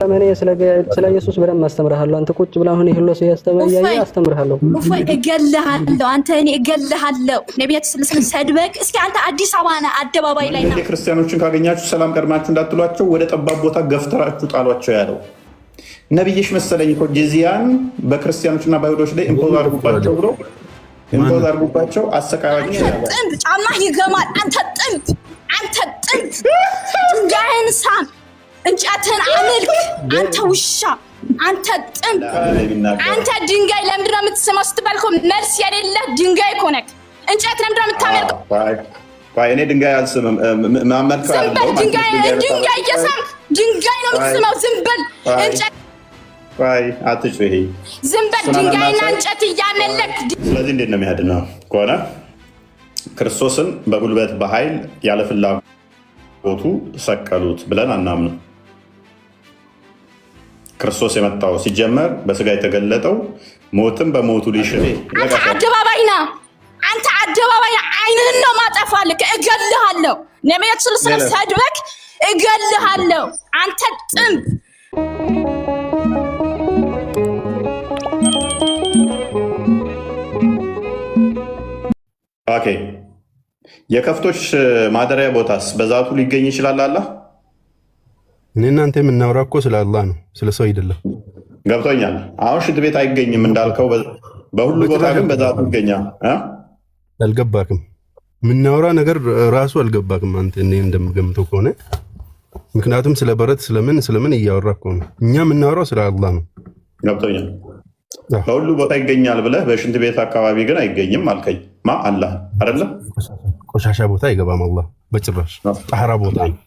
እኔ ስለ ኢየሱስ በደንብ አስተምርሃለሁ። አንተ ቁጭ ብለህ አሁን ይሄን ለሰው ያስተምርያለህ አስተምርሃለሁ። ወፋይ እገልሃለሁ። አንተ እኔ እገልሃለሁ። ነብያት ስለሰለ ሰድበክ እስኪ አንተ አዲስ አበባ ነህ አደባባይ ላይ ነው። ክርስቲያኖችን ካገኛችሁ ሰላም ቀድማችሁ እንዳትሏቸው ወደ ጠባብ ቦታ ገፍተራችሁ ጣሏቸው ያለው ነብይሽ መሰለኝ እኮ ጂዚያን በክርስቲያኖችና በአይሁዶች ላይ ኢምፖዝ አድርጉባቸው ብሎ ኢምፖዝ አድርጉባቸው አሰቃያቸው ያለው ጥንብ ጫማ ይገማል። አንተ ጥንብ ድንጋይን ሳም እንጨትን አምልክ። አንተ ውሻ፣ አንተ ጥንብ፣ አንተ ድንጋይ ለምንድን ነው የምትስመው ስትባል እኮ መልስ የሌለ ድንጋይ እኮ ነህ። እንጨት ለምንድን ነው የምታመልከው? እኔ ድንጋይ አልስምም። ማመልከው አይደለም። ድንጋይ እየሳምክ ድንጋይ ነው የምትስመው። ዝም በል እንጨት አትጩሂ። ዝም በል ድንጋይና እንጨት እያመለክ። ስለዚህ እንዴት ነው የሚያድነው ከሆነ ክርስቶስን በጉልበት በኃይል ያለ ፍላጎቱ ሰቀሉት ብለን አናምንም። ክርስቶስ የመጣው ሲጀመር በስጋ የተገለጠው ሞትም በሞቱ ሊሽር አንተ አደባባይ ነህ። አንተ አደባባይ አይንህን ነው ማጠፋልህ። እገልሃለሁ። ነብያት ስለሰለ ሰድበክ እገልሃለሁ። አንተ ጥንብ ኦኬ። የከፍቶች ማደሪያ ቦታስ በዛቱ ሊገኝ ይችላል? አላ እኔ እናንተ የምናወራ እኮ ስለ አላህ ነው፣ ስለ ሰው አይደለም። ገብቶኛል። አሁን ሽንት ቤት አይገኝም እንዳልከው በሁሉ ቦታ ግን በዛቱ ይገኛል። አልገባክም። የምናወራ ነገር ራሱ አልገባክም አንተ እኔ እንደምገምተው ከሆነ ምክንያቱም ስለ በረት ስለምን እያወራ እኮ ነው። እኛ የምናወራው ስለ አላህ ነው። ገብቶኛል። በሁሉ ቦታ ይገኛል ብለህ በሽንት ቤት አካባቢ ግን አይገኝም አልከኝ። አላህ አይደለ? ቆሻሻ ቦታ አይገባም አላህ በጭራሽ። ጣህራ ቦታ ነው።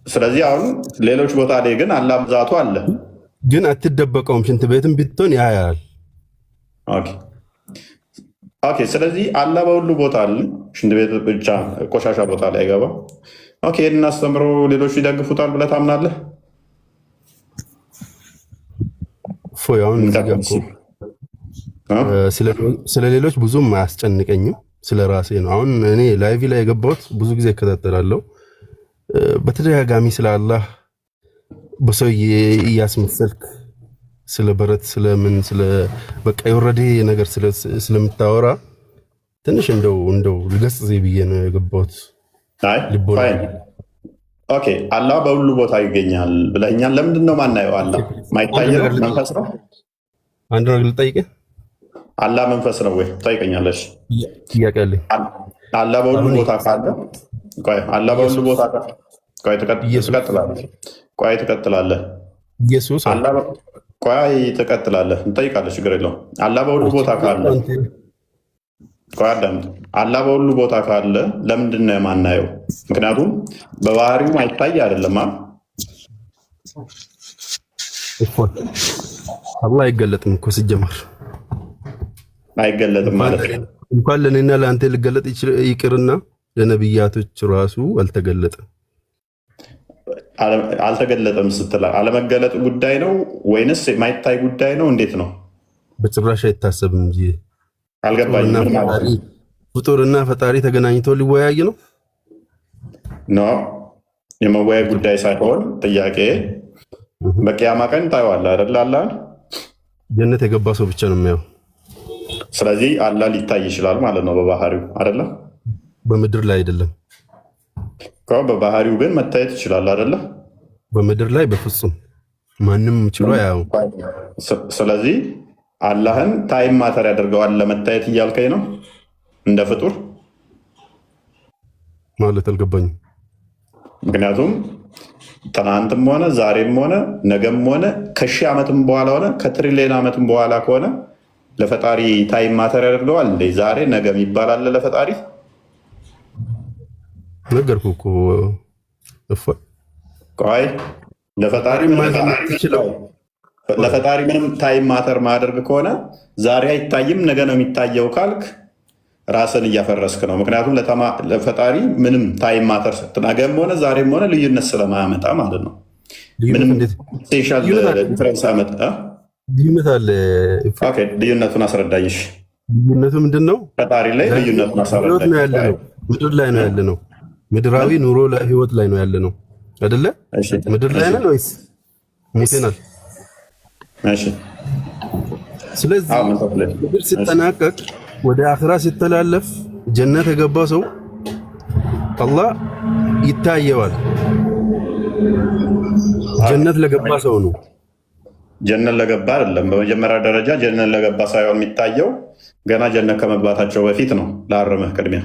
ስለዚህ አሁን ሌሎች ቦታ ላይ ግን አላህ ብዛቱ አለ። ግን አትደበቀውም። ሽንት ቤትም ብትሆን ያያል። ኦኬ። ስለዚህ አላህ በሁሉ ቦታ አለ። ሽንት ቤት ብቻ ቆሻሻ ቦታ ላይ አይገባም። ኦኬ። ይህን አስተምሮ ሌሎች ይደግፉታል ብለህ ታምናለህ? ፎያውን ስለ ሌሎች ብዙም አያስጨንቀኝም። ስለ ራሴ ነው። አሁን እኔ ላይቭ ላይ የገባሁት ብዙ ጊዜ እከታተላለሁ። በተደጋጋሚ ስለ አላህ በሰው እያስመሰልክ ስለ በረት ስለምን ስለ በቃ የወረደ ነገር ስለምታወራ ትንሽ እንደው ልገጽ ብዬ ነው የገባሁት። ኦኬ። አላህ በሁሉ ቦታ ይገኛል ብለኛል። ለምንድን ነው ማናየው? አላህ ማይታየው መንፈስ ነው። አንድ ነገር ልጠይቅህ። አላህ መንፈስ ነው ወይ ትጠይቀኛለሽ? ጥያቄ አለኝ። አላህ በሁሉ ቦታ ካለ አላህ በሁሉ ቦታ ትቀጥላለህ። ኢየሱስ ትቀጥላለህ። እንጠይቃለህ። ችግር የለውም። አላህ በሁሉ ቦታ ካለ አዳምጥ። አላህ በሁሉ ቦታ ካለ ለምንድን ነው የማናየው? ምክንያቱም በባህሪው አይታይ አይደለም። አላህ አይገለጥም እኮ ሲጀመር አይገለጥም ማለት ነው። እንኳን ለእኔና ለአንተ ሊገለጥ ይቅርና ለነብያቶች ራሱ አልተገለጠም። አልተገለጠም ስትል አለመገለጥ ጉዳይ ነው ወይንስ የማይታይ ጉዳይ ነው? እንዴት ነው? በጭራሽ አይታሰብም እንጂ አልገባኝም። ፍጡርና ፈጣሪ ተገናኝቶ ሊወያይ ነው? ኖ የመወያይ ጉዳይ ሳይሆን ጥያቄ በቂያማ ቀን ታየዋለህ አይደል? አላህ ጀነት የገባ ሰው ብቻ ነው የሚያየው። ስለዚህ አላህ ሊታይ ይችላል ማለት ነው በባህሪው አይደለ? በምድር ላይ አይደለም። በባህሪው ግን መታየት ይችላል አይደለ? በምድር ላይ በፍጹም ማንም ችሎ ያው። ስለዚህ አላህን ታይም ማተር ያደርገዋል ለመታየት እያልከኝ ነው? እንደ ፍጡር ማለት አልገባኝም። ምክንያቱም ትናንትም ሆነ ዛሬም ሆነ ነገም ሆነ ከሺህ ዓመትም በኋላ ሆነ ከትሪሊየን ዓመትም በኋላ ከሆነ ለፈጣሪ ታይም ማተር ያደርገዋል እንዴ? ዛሬ ነገ የሚባል አለ ለፈጣሪ? ነገርኩህ እኮ ቆይ ለፈጣሪ ምንም ታይም ማተር ማያደርግ ከሆነ ዛሬ አይታይም ነገ ነው የሚታየው ካልክ ራስን እያፈረስክ ነው። ምክንያቱም ለፈጣሪ ምንም ታይም ማተር ነገም ሆነ ዛሬም ሆነ ልዩነት ስለማያመጣ ማለት ነው። ምንም ስፔሻል ዲፍረንስ አመጣ ልዩነት አለ። ልዩነቱን አስረዳኝሽ። ልዩነቱ ምንድን ነው? ፈጣሪ ላይ ልዩነቱን አስረዳኝ። ምድር ላይ ነው ያለ ነው። ምድራዊ ኑሮ ህይወት ላይ ነው ያለ ነው። አይደለ? ምድር ላይ ነን ወይስ ሙተናል? እሺ። ስለዚህ ምድር ሲጠናቀቅ ወደ አኺራ ሲተላለፍ ጀነት የገባ ሰው አላህ ይታየዋል። ጀነት ለገባ ሰው ነው። ጀነት ለገባ አይደለም። በመጀመሪያ ደረጃ ጀነት ለገባ ሳይሆን የሚታየው ገና ጀነት ከመግባታቸው በፊት ነው። ላረመህ ቅድሚያ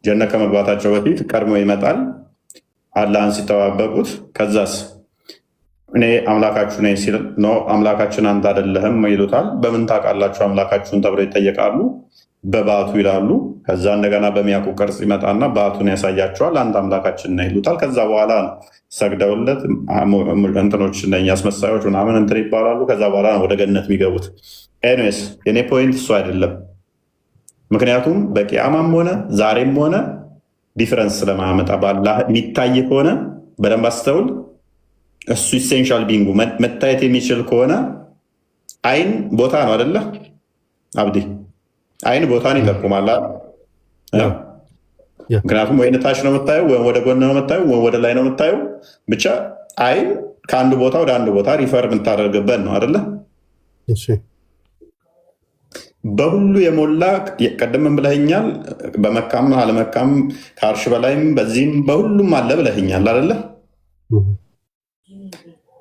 ጀነት ከመግባታቸው በፊት ቀድሞ ይመጣል አላህን ሲተዋበቁት። ከዛስ እኔ አምላካችሁ ነኝ ሲል ነው አምላካችን አንተ አይደለህም ይሉታል። በምን ታውቃላችሁ አምላካችሁን ተብለው ይጠየቃሉ። በባቱ ይላሉ። ከዛ እንደገና በሚያውቁ ቅርጽ ይመጣና ባቱን ያሳያቸዋል። አንድ አምላካችን ነህ ይሉታል። ከዛ በኋላ ሰግደውለት እንትኖች አስመሳዮች ምናምን እንትን ይባላሉ። ከዛ በኋላ ነው ወደ ገነት የሚገቡት። ኤኒዌይስ የኔ ፖይንት እሱ አይደለም። ምክንያቱም በቂያማም ሆነ ዛሬም ሆነ ዲፍረንስ ስለማያመጣ በአላህ የሚታይ ከሆነ በደንብ አስተውል። እሱ ኢሴንሻል ቢንጉ መታየት የሚችል ከሆነ አይን ቦታ ነው አይደለ አብዲ? አይን ቦታን ይጠቁማል። ምክንያቱም ወይ ታች ነው የምታየው፣ ወይም ወደ ጎን ነው የምታየው፣ ወይም ወደ ላይ ነው የምታየው። ብቻ አይን ከአንድ ቦታ ወደ አንድ ቦታ ሪፈር የምታደርግበት ነው አይደለ? በሁሉ የሞላ ቀደም ብለህኛል። በመካም አለመካም ከአርሽ በላይም በዚህም በሁሉም አለ ብለህኛል አይደለ?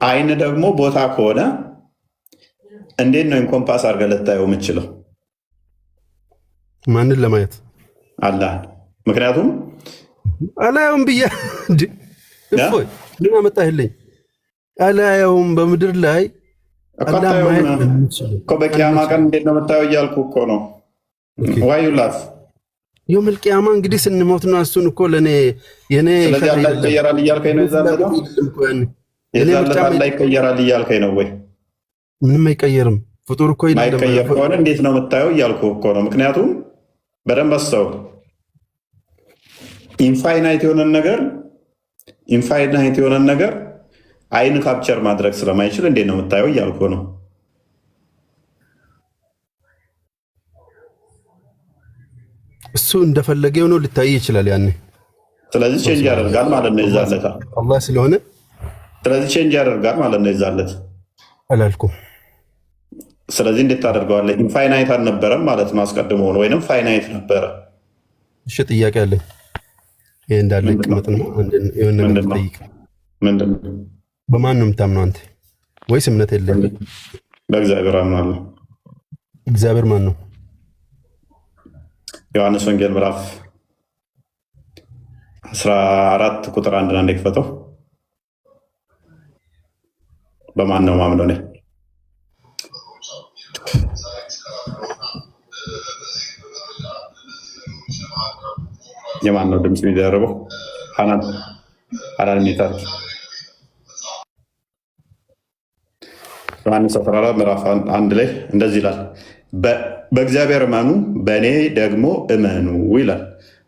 አይን ደግሞ ቦታ ከሆነ እንዴት ነው ኢንኮምፓስ አድርገህ ልታየው የምችለው? ማንን ለማየት? አላህ። ምክንያቱም አላየውም ብያ ምን አመጣህልኝ? አላየውም በምድር ላይ በቂያማ ቀን እንዴት ነው የምታየው እያልኩ እኮ ነው። ዋዩላት የውመል ቂያማ እንግዲህ ስንሞት ነው። እሱን እኮ ለእኔ ስለዚህ አላህ ይቀየራል እያልከኝ ነው። የዛለት አላህ ይቀየራል እያልከኝ ነው ወይ? ምንም አይቀየርም። ፍጡር እኮ ማይቀየር ከሆነ እንዴት ነው የምታየው እያልኩ እኮ ነው። ምክንያቱም በደንብ አስተውል። ኢንፋይናይት የሆነን ነገር አይን ካፕቸር ማድረግ ስለማይችል እንዴት ነው የምታየው እያልኩ ነው። እሱ እንደፈለገ ሆኖ ሊታይ ይችላል ያኔ። ስለዚህ ቼንጅ ያደርጋል ማለት ነው ይዛለት አላህ ስለሆነ። ስለዚህ ቼንጅ ያደርጋል ማለት ነው ይዛለት አላልኩም። ስለዚህ እንዴት ታደርገዋለህ? ኢንፋይናይት አልነበረም ማለት ነው አስቀድሞ ሆኖ፣ ወይንም ፋይናይት ነበረ። እሺ ጥያቄ አለኝ። ይሄ እንዳለ ቅመጥ ነው። የሆነ ነገር ጠይቅ። ምንድን ነው? በማን ነው የምታምነው አንተ? ወይስ እምነት የለም? በእግዚአብሔር አምናለሁ። እግዚአብሔር ማን ነው? ዮሐንስ ወንጌል ምዕራፍ 14 ቁጥር 1 አንዴ ክፈተው። በማን ነው ማምነው? እኔ የማን ነው ድምፅ የሚደርበው? ሀናን ሚታል ዮሐንስ 14 ምዕራፍ 1 ላይ እንደዚህ ይላል፣ በእግዚአብሔር እመኑ በእኔ ደግሞ እመኑ ይላል።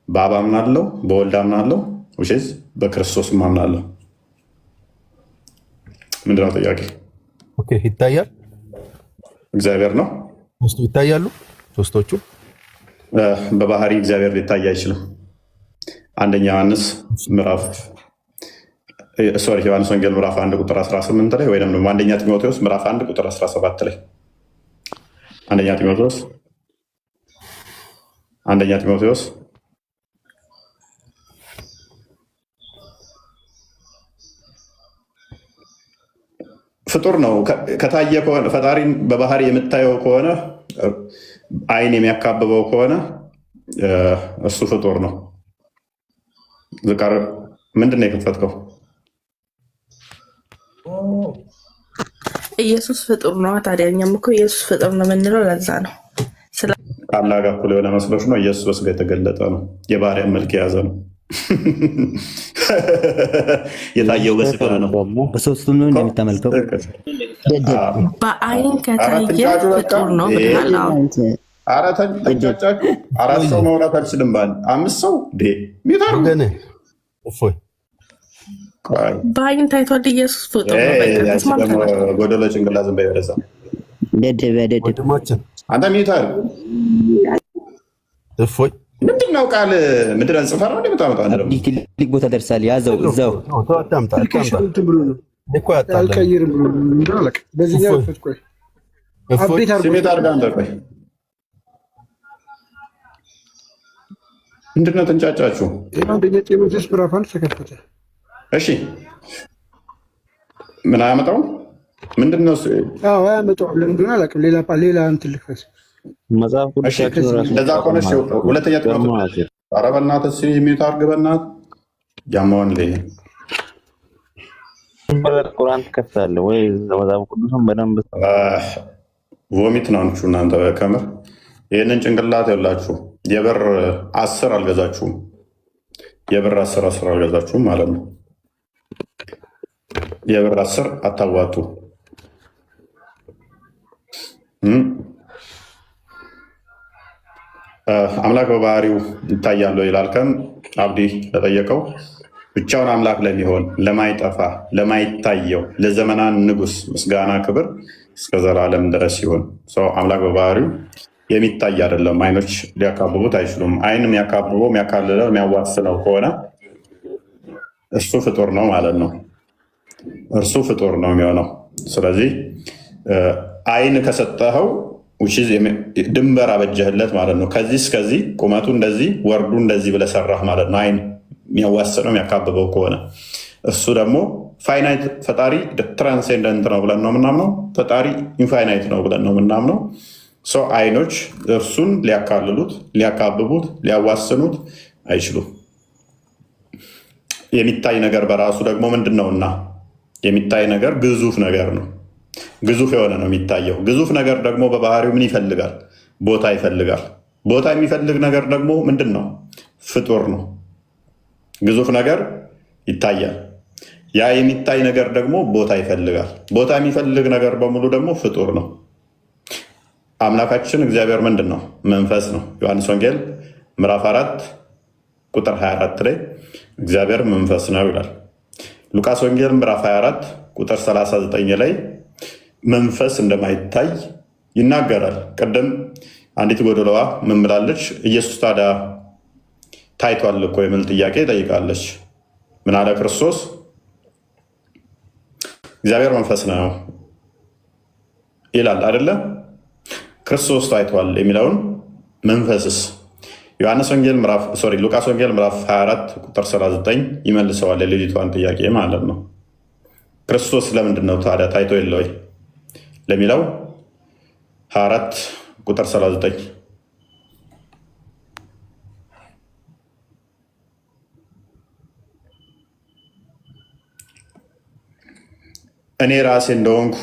በአብ አምናለሁ፣ በወልድ አምናለሁ፣ ውሽዝ በክርስቶስም አምናለሁ። ምንድነው ጥያቄ? ይታያል። እግዚአብሔር ነው። ሶስቱ ይታያሉ። ሶስቶቹ በባህሪ እግዚአብሔር ሊታይ አይችልም። አንደኛ ዮሐንስ ወንጌል ምዕራፍ 1 ቁጥር 18 ላይ ወይም ደግሞ አንደኛ ጢሞቴዎስ ምዕራፍ 1 ቁጥር 17 ላይ አንደኛ ጢሞቴዎስ ፍጡር ነው። ከታየ ከሆነ ፈጣሪን በባህሪ የምታየው ከሆነ አይን የሚያካብበው ከሆነ እሱ ፍጡር ነው። ዝቃር ምንድን ነው የከፈትከው? ኢየሱስ ፍጡር ነው። ታዲያ እኛም እኮ ኢየሱስ ፍጡር ነው የምንለው ለዛ ነው። ከአላህ ጋር እኩል የሆነ መስሎች ነው። ኢየሱስ በስጋ የተገለጠ ነው። የባሪያን መልክ የያዘ ነው። የታየው በስጋ ነው። በሶስቱም ነው እንደምታመልከው። በአይን ከታየ ፍጡር ነው ብለሃል። ተንጫጫችሁ። 4 ሰው መውራት አልችልም። በአንድ 5 ሰው በአይን ታይቷል። ኢየሱስ ፍጡር ነው። ጎደሎ ጭንቅላ ዝም በይ ወደዛ። ደደብ አንተ ሚታል ምንድነው ቃል ምድር እንጽፈራ ነው በጣም ትልቅ ቦታ ደርሳል። ያዘው እዛው አልቀይርም ብሎ እንዳለቅ በዚህኛው ቆይ አብዴት ስሜት አድርጋ አንተ ቆይ ምንድነው ተንጫጫችሁ? አንደኛ ጢሞቴዎስ ምዕራፍ 1 ተከፈተ። እሺ ምን አያመጣው? ምንድነው? አዎ አያመጣው። ለምንድን አላውቅም። ሌላ እንትን ልክፈስ መጽሐፍ ቅዱሳችን ራሱ እንደዛ ቆነሽ ሁለተኛ ጢሞቴዎስ ኧረ በእናትህ ስሜት አድርግ በእናትህ ያማውን ላይ ቁርአን ትከፍታለህ ወይ? መጽሐፍ ቅዱስን በደንብ ቮሚት ናችሁ እናንተ ከምር ይህንን ጭንቅላት ያላችሁ የብር 10 አልገዛችሁም። የብር 10 አልገዛችሁም ማለት ነው። የብር 10 አታዋጡ። አምላክ በባህሪው ይታያል ይላልከም አብዲ ተጠየቀው። ብቻውን አምላክ ለሚሆን ለማይጠፋ ለማይታየው ለዘመናን ንጉስ ምስጋና ክብር እስከ ዘላለም ድረስ ይሁን። ሰው አምላክ በባህሪው የሚታይ አይደለም። አይኖች ሊያካብቡት አይችሉም። አይን የሚያካብበው የሚያካልለው የሚያዋስነው ከሆነ እሱ ፍጡር ነው ማለት ነው። እርሱ ፍጡር ነው የሚሆነው። ስለዚህ አይን ከሰጠኸው ድንበር አበጀህለት ማለት ነው። ከዚህ እስከዚህ ቁመቱ እንደዚህ ወርዱ እንደዚህ ብለህ ሰራህ ማለት ነው። አይን የሚያዋስነው የሚያካብበው ከሆነ እሱ ደግሞ ፋይናይት ፈጣሪ ትራንሴንደንት ነው ብለን ነው የምናምነው። ፈጣሪ ኢንፋይናይት ነው ብለን ነው የምናምነው። ሰው አይኖች እርሱን ሊያካልሉት፣ ሊያካብቡት፣ ሊያዋስኑት አይችሉም። የሚታይ ነገር በራሱ ደግሞ ምንድን ነውና የሚታይ ነገር ግዙፍ ነገር ነው። ግዙፍ የሆነ ነው የሚታየው። ግዙፍ ነገር ደግሞ በባህሪው ምን ይፈልጋል? ቦታ ይፈልጋል። ቦታ የሚፈልግ ነገር ደግሞ ምንድን ነው? ፍጡር ነው። ግዙፍ ነገር ይታያል። ያ የሚታይ ነገር ደግሞ ቦታ ይፈልጋል። ቦታ የሚፈልግ ነገር በሙሉ ደግሞ ፍጡር ነው። አምላካችን እግዚአብሔር ምንድን ነው? መንፈስ ነው። ዮሐንስ ወንጌል ምዕራፍ 4 ቁጥር 24 ላይ እግዚአብሔር መንፈስ ነው ይላል። ሉቃስ ወንጌል ምዕራፍ 24 ቁጥር 39 ላይ መንፈስ እንደማይታይ ይናገራል። ቅድም አንዲት ጎደለዋ ምን ብላለች? ኢየሱስ ታዲያ ታይቷል እኮ የሚል ጥያቄ ጠይቃለች። ምን አለ ክርስቶስ? እግዚአብሔር መንፈስ ነው ይላል አይደለ? ክርስቶስ ታይቷል የሚለውን መንፈስስ ሉቃስ ወንጌል ምዕራፍ 24 ቁጥር 39 ይመልሰዋል። የልጅቷን ጥያቄ ማለት ነው። ክርስቶስ ለምንድን ነው ታዲያ ታይቶ የለ ወይ ለሚለው 24 ቁጥር 39 እኔ ራሴ እንደሆንኩ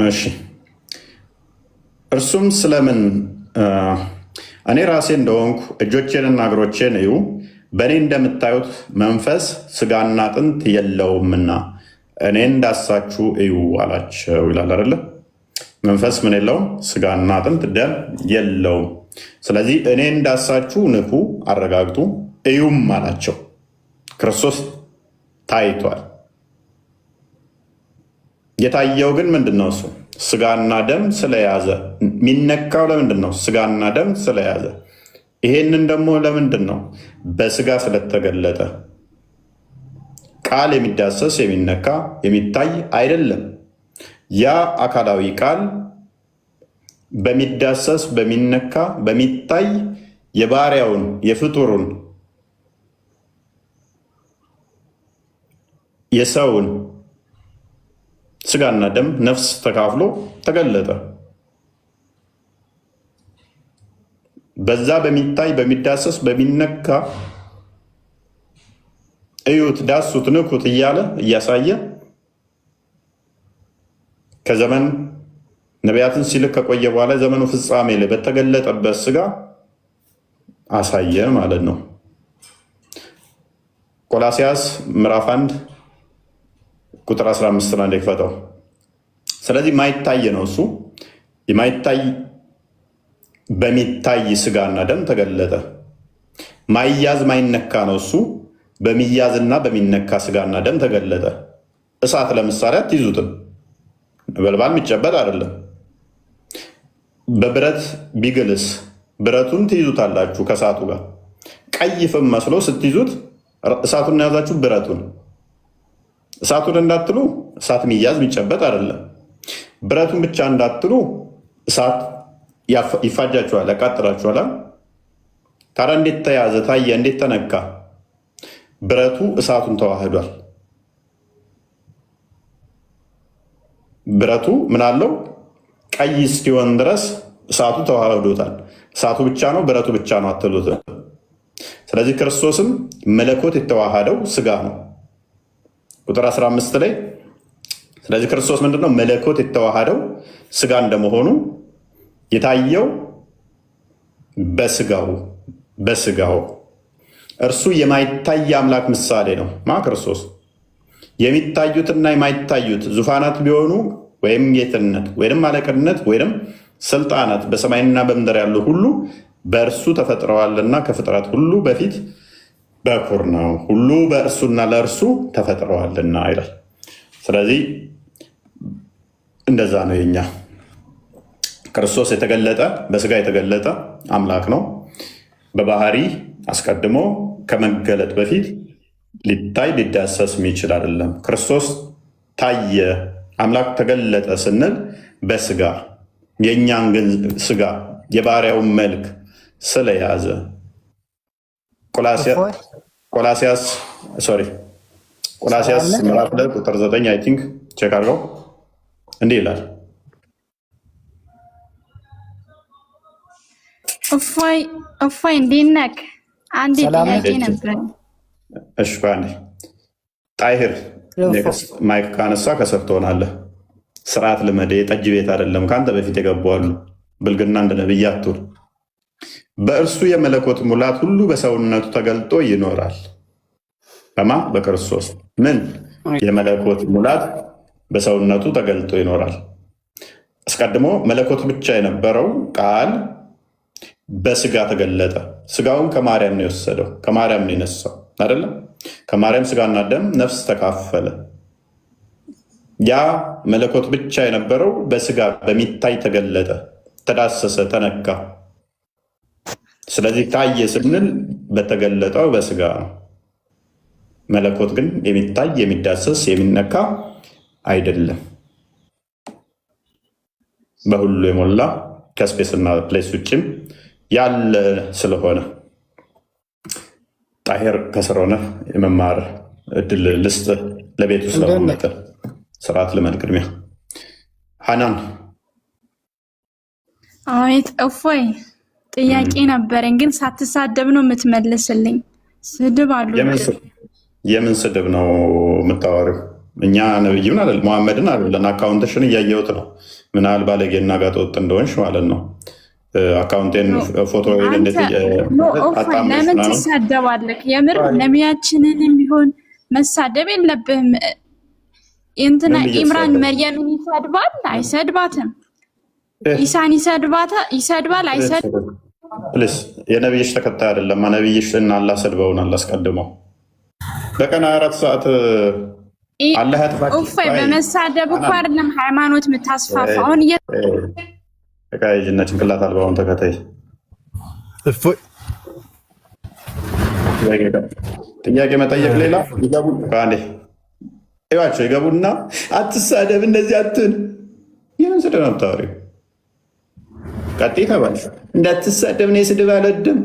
እሺ እርሱም ስለምን እኔ ራሴ እንደሆንኩ እጆቼንና እግሮቼን እዩ፣ በእኔ እንደምታዩት መንፈስ ስጋና አጥንት የለውምና እኔ እንዳሳችሁ እዩ አላቸው ይላል አይደለ? መንፈስ ምን የለውም? ስጋና አጥንት ደም የለውም። ስለዚህ እኔ እንዳሳችሁ ንኩ፣ አረጋግጡ፣ እዩም አላቸው። ክርስቶስ ታይቷል። የታየው ግን ምንድን ነው? እሱ ስጋና ደም ስለያዘ። የሚነካው ለምንድን ነው? ስጋና ደም ስለያዘ። ይሄንን ደግሞ ለምንድን ነው? በስጋ ስለተገለጠ። ቃል የሚዳሰስ የሚነካ የሚታይ አይደለም። ያ አካላዊ ቃል በሚዳሰስ በሚነካ በሚታይ የባሪያውን የፍጡሩን የሰውን ስጋና ደም ነፍስ ተካፍሎ ተገለጠ። በዛ በሚታይ በሚዳሰስ በሚነካ እዩት፣ ዳሱት፣ ንኩት እያለ እያሳየ ከዘመን ነቢያትን ሲልክ ከቆየ በኋላ ዘመኑ ፍጻሜ ላይ በተገለጠበት ስጋ አሳየ ማለት ነው። ቆላሲያስ ምዕራፍ 1 ቁጥር 15 ላይ እንደከፈተው። ስለዚህ ማይታይ ነው እሱ። የማይታይ በሚታይ ስጋና ደም ተገለጠ። ማይያዝ ማይነካ ነው እሱ። በሚያዝና በሚነካ ስጋና ደም ተገለጠ። እሳት ለምሳሌ አትይዙትም። ነበልባል የሚጨበጥ አይደለም። በብረት ቢግልስ ብረቱን ትይዙታላችሁ ከእሳቱ ጋር። ቀይ ፍም መስሎ ስትይዙት እሳቱን ያዛችሁ ብረቱን። እሳቱን እንዳትሉ እሳት የሚያዝ የሚጨበጥ አይደለም። ብረቱን ብቻ እንዳትሉ እሳት ይፋጃችኋል፣ ያቃጥላችኋል። ታዲያ እንዴት ተያዘ? ታየ? እንዴት ተነካ? ብረቱ እሳቱን ተዋህዷል። ብረቱ ምን አለው? ቀይ እስኪሆን ድረስ እሳቱ ተዋህዶታል። እሳቱ ብቻ ነው ብረቱ ብቻ ነው አትሉት። ስለዚህ ክርስቶስም መለኮት የተዋሃደው ስጋ ነው። ቁጥር 15 ላይ ስለዚህ ክርስቶስ ምንድነው? መለኮት የተዋሃደው ስጋ እንደመሆኑ የታየው በስጋው እርሱ የማይታይ አምላክ ምሳሌ ነው። ክርስቶስ የሚታዩትና የማይታዩት ዙፋናት ቢሆኑ ወይም ጌትነት ወይም አለቅነት ወይም ስልጣናት በሰማይና በምድር ያሉ ሁሉ በእርሱ ተፈጥረዋልና ከፍጥረት ሁሉ በፊት በኩር ነው፣ ሁሉ በእርሱና ለእርሱ ተፈጥረዋልና ይላል። ስለዚህ እንደዛ ነው። የኛ ክርስቶስ የተገለጠ በስጋ የተገለጠ አምላክ ነው። በባህሪ አስቀድሞ ከመገለጥ በፊት ሊታይ ሊዳሰስ የሚችል አይደለም። ክርስቶስ ታየ፣ አምላክ ተገለጠ ስንል በስጋ የእኛን ግን ስጋ የባሪያውን መልክ ስለያዘ ቆላሲያስ ምዕራፍ 2 ቁጥር 9 አይ ቲንክ ቼክ አድርገው እንዲህ ይላል። እፎይ እንዴት ነህ? አንድ ጥያቄ ነበር። እሺ ባንዴ ጣይር ማይክ ካነሳ ከስር ትሆናለህ። ስርዓት ልመድ። የጠጅ ቤት አይደለም። ከአንተ በፊት የገባሉ ብልግና እንደ ነብይ አትሁን። በእርሱ የመለኮት ሙላት ሁሉ በሰውነቱ ተገልጦ ይኖራል። በክርስቶስ ምን የመለኮት ሙላት በሰውነቱ ተገልጦ ይኖራል። አስቀድሞ መለኮት ብቻ የነበረው ቃል በስጋ ተገለጠ። ስጋውን ከማርያም ነው የወሰደው፣ ከማርያም ነው የነሳው አይደለም። ከማርያም ስጋና ደም ነፍስ ተካፈለ። ያ መለኮት ብቻ የነበረው በስጋ በሚታይ ተገለጠ፣ ተዳሰሰ፣ ተነካ። ስለዚህ ታየ ስንል በተገለጠው በስጋ ነው። መለኮት ግን የሚታይ የሚዳሰስ የሚነካ አይደለም። በሁሉ የሞላ ከስፔስና ፕሌስ ውጭም ያለ ስለሆነ ጣሄር ከስር ሆነ የመማር እድል ልስጥ። ለቤቱ ስለሆነ ስርዓት ልመድ። ቅድሚያ ሀናን። አቤት እፎይ፣ ጥያቄ ነበረኝ ግን ሳትሳደብ ነው የምትመልስልኝ። ስድብ አሉ። የምን ስድብ ነው የምታወሪው? እኛ ነብይን አይደል መሐመድን አይደለን። አካውንትሽን እያየሁት ነው። ምናል ባለጌና ጋጠወጥ እንደሆንሽ ማለት ነው። አካውንቴን ፎቶ ለምን ትሳደባለህ? የምር ነቢያችንን ቢሆን መሳደብ የለብህም። እንትና ኢምራን መርየምን ይሰድባል አይሰድባትም? ኢሳን ይሰድባል አይሰድባል? ፕሊስ የነብይሽ ተከታይ አይደለም። ነብይሽ እና አላህ ሰድበውን አላስቀድመው በቀን 24 ሰዓት አላህ ያጥፋችሁ። በመሳደብ እኮ አይደለም ሃይማኖት የምታስፋፋው። አሁን ተቃይጅና ጭንቅላት አልባውን ተከታይ ጥያቄ መጠየቅ ሌላ ይዋቸው ይገቡና አትሳደብ እንደዚህ አትን ይህን ስድብ ነው የምታወሪው። ቀጥይ ተባልሽ እንዳትሳደብ ነው የስድብ አልወድም።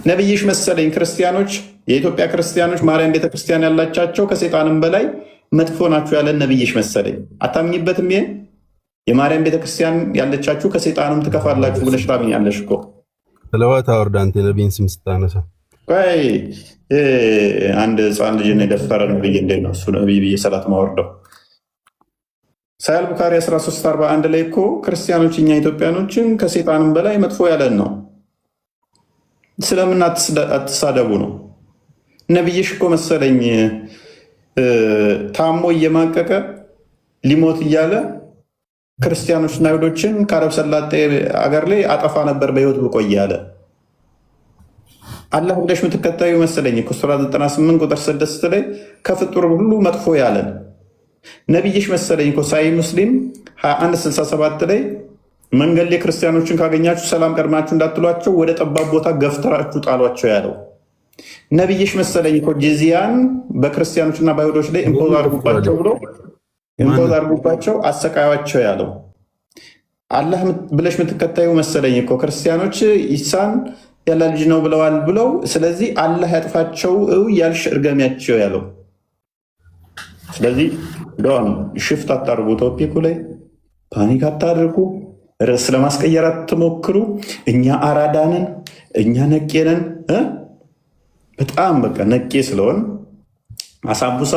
ነብይሽ መሰለኝ ክርስቲያኖች፣ የኢትዮጵያ ክርስቲያኖች ማርያም ቤተክርስቲያን ያላቻቸው ከሴጣንም በላይ መጥፎ ናቸው ያለን ነብይሽ መሰለኝ። አታምኝበትም? ይሄን የማርያም ቤተክርስቲያን ያለቻችሁ ከሴጣንም ትከፋላችሁ ብለሽ ታምኛለሽ እኮ። ስለዋት አወርድ አንተ ነብይን ስም ስታነሳ ቆይ አንድ ህፃን ልጅ የደፈረ ነብይ እንዴት ነው እሱ ነብይ ብዬ ሰላት ማወርደው? ሳያል ቡካሪ 1341 ላይ እኮ ክርስቲያኖች እኛ ኢትዮጵያኖችን ከሴጣንም በላይ መጥፎ ያለን ነው። ስለምን አትሳደቡ ነው? ነብይሽ እኮ መሰለኝ ታሞ እየማቀቀ ሊሞት እያለ ክርስቲያኖችና አይሁዶችን ከአረብ ሰላጤ አገር ላይ አጠፋ ነበር በህይወት ብቆይ ያለ አላህ ብለሽ የምትከታዩ መሰለኝ። ሱራ 98 ቁጥር 6 ላይ ከፍጡር ሁሉ መጥፎ ያለን ነቢይሽ መሰለኝ እኮ ሳይ ሙስሊም 2167 ላይ መንገድ ላይ ክርስቲያኖችን ካገኛችሁ ሰላም ቀድማችሁ እንዳትሏቸው ወደ ጠባብ ቦታ ገፍተራችሁ ጣሏቸው ያለው ነቢይሽ መሰለኝ እኮ ጂዚያን በክርስቲያኖችና በአይሁዶች ላይ ኢምፖዝ አድርጉባቸው ብሎ ኢምፖዝ አድርጉባቸው አሰቃያቸው ያለው አላህ ብለሽ የምትከታዩ መሰለኝ እኮ ክርስቲያኖች ኢሳን ያለ ልጅ ነው ብለዋል ብለው ስለዚህ አላህ ያጥፋቸው ያልሽ እርገሚያቸው ያለው። ስለዚህ ዶን ሽፍት አታርጉ፣ ቶፒኩ ላይ ፓኒክ አታድርጉ፣ ርዕስ ለማስቀየር አትሞክሩ። እኛ አራዳንን እኛ ነቄንን በጣም በቃ ነቄ ስለሆን አሳምቡሳ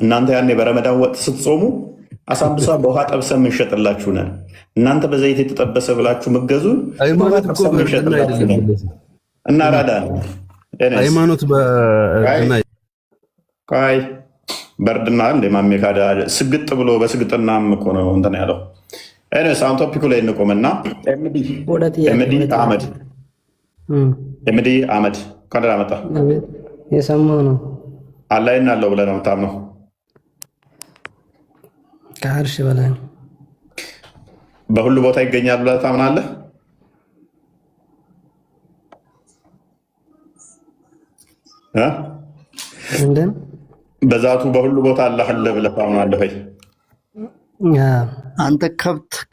እናንተ ያኔ በረመዳን ወቅት ስትጾሙ አሳምቡሳ በውሃ ጠብሰ የምንሸጥላችሁ ነን። እናንተ በዘይት የተጠበሰ ብላችሁ ምገዙን በውሃ ጠብሰ የምንሸጥላችሁ ነን እና አራዳን ሃይማኖት ቃይ በርድና እንደ ማሜ ካዳ ስግጥ ብሎ በስግጥና እኮ ነው እንትን ያለው። ሳሁን ቶፒኩ ላይ እንቆምና ኤምዲ አህመድ ካደራ መጣ የሰማው ነው አላይና አለው ብለህ ነው የምታምነው? ከአርሽ በላይ በሁሉ ቦታ ይገኛል ብለህ ታምናለህ? እንደን በዛቱ በሁሉ ቦታ አላህ አለ ብለህ ታምናለህ ወይ? አንተ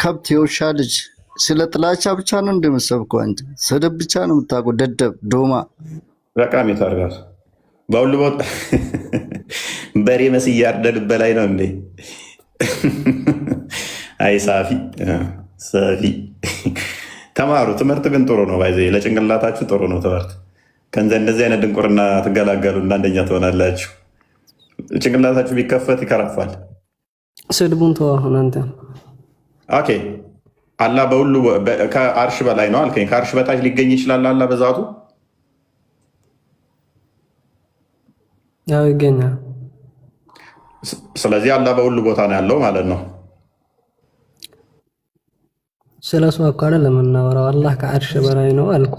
ከብት የውሻ ልጅ ስለ ጥላቻ ብቻ ነው እንደምሰብከው። አንተ ስድብ ብቻ ነው የምታውቀው። ደደብ ዶማ በቃም ይታርጋል። በሁሉ ቦታ በሬ መስያ አርደል በላይ ነው እንዴ? አይ ሳፊ ተማሩ። ትምህርት ግን ጥሩ ነው። ባይዘ ለጭንቅላታችሁ ጥሩ ነው ትምህርት። እንደዚህ አይነት ድንቁርና ትገላገሉ እና አንደኛ ትሆናላችሁ። ጭንቅላታችሁ ቢከፈት ይከረፋል። ስድቡን ተው አሁን አንተ። ኦኬ አላህ በሁሉ ከአርሽ በላይ ነው አልከኝ። ከአርሽ በታች ሊገኝ ይችላል አላህ በዛቱ? ያው ይገኛል። ስለዚህ አላህ በሁሉ ቦታ ነው ያለው ማለት ነው። ስለሱ እኮ አይደለም የምናወራው። አላህ ከአርሽ በላይ ነው አልኩ።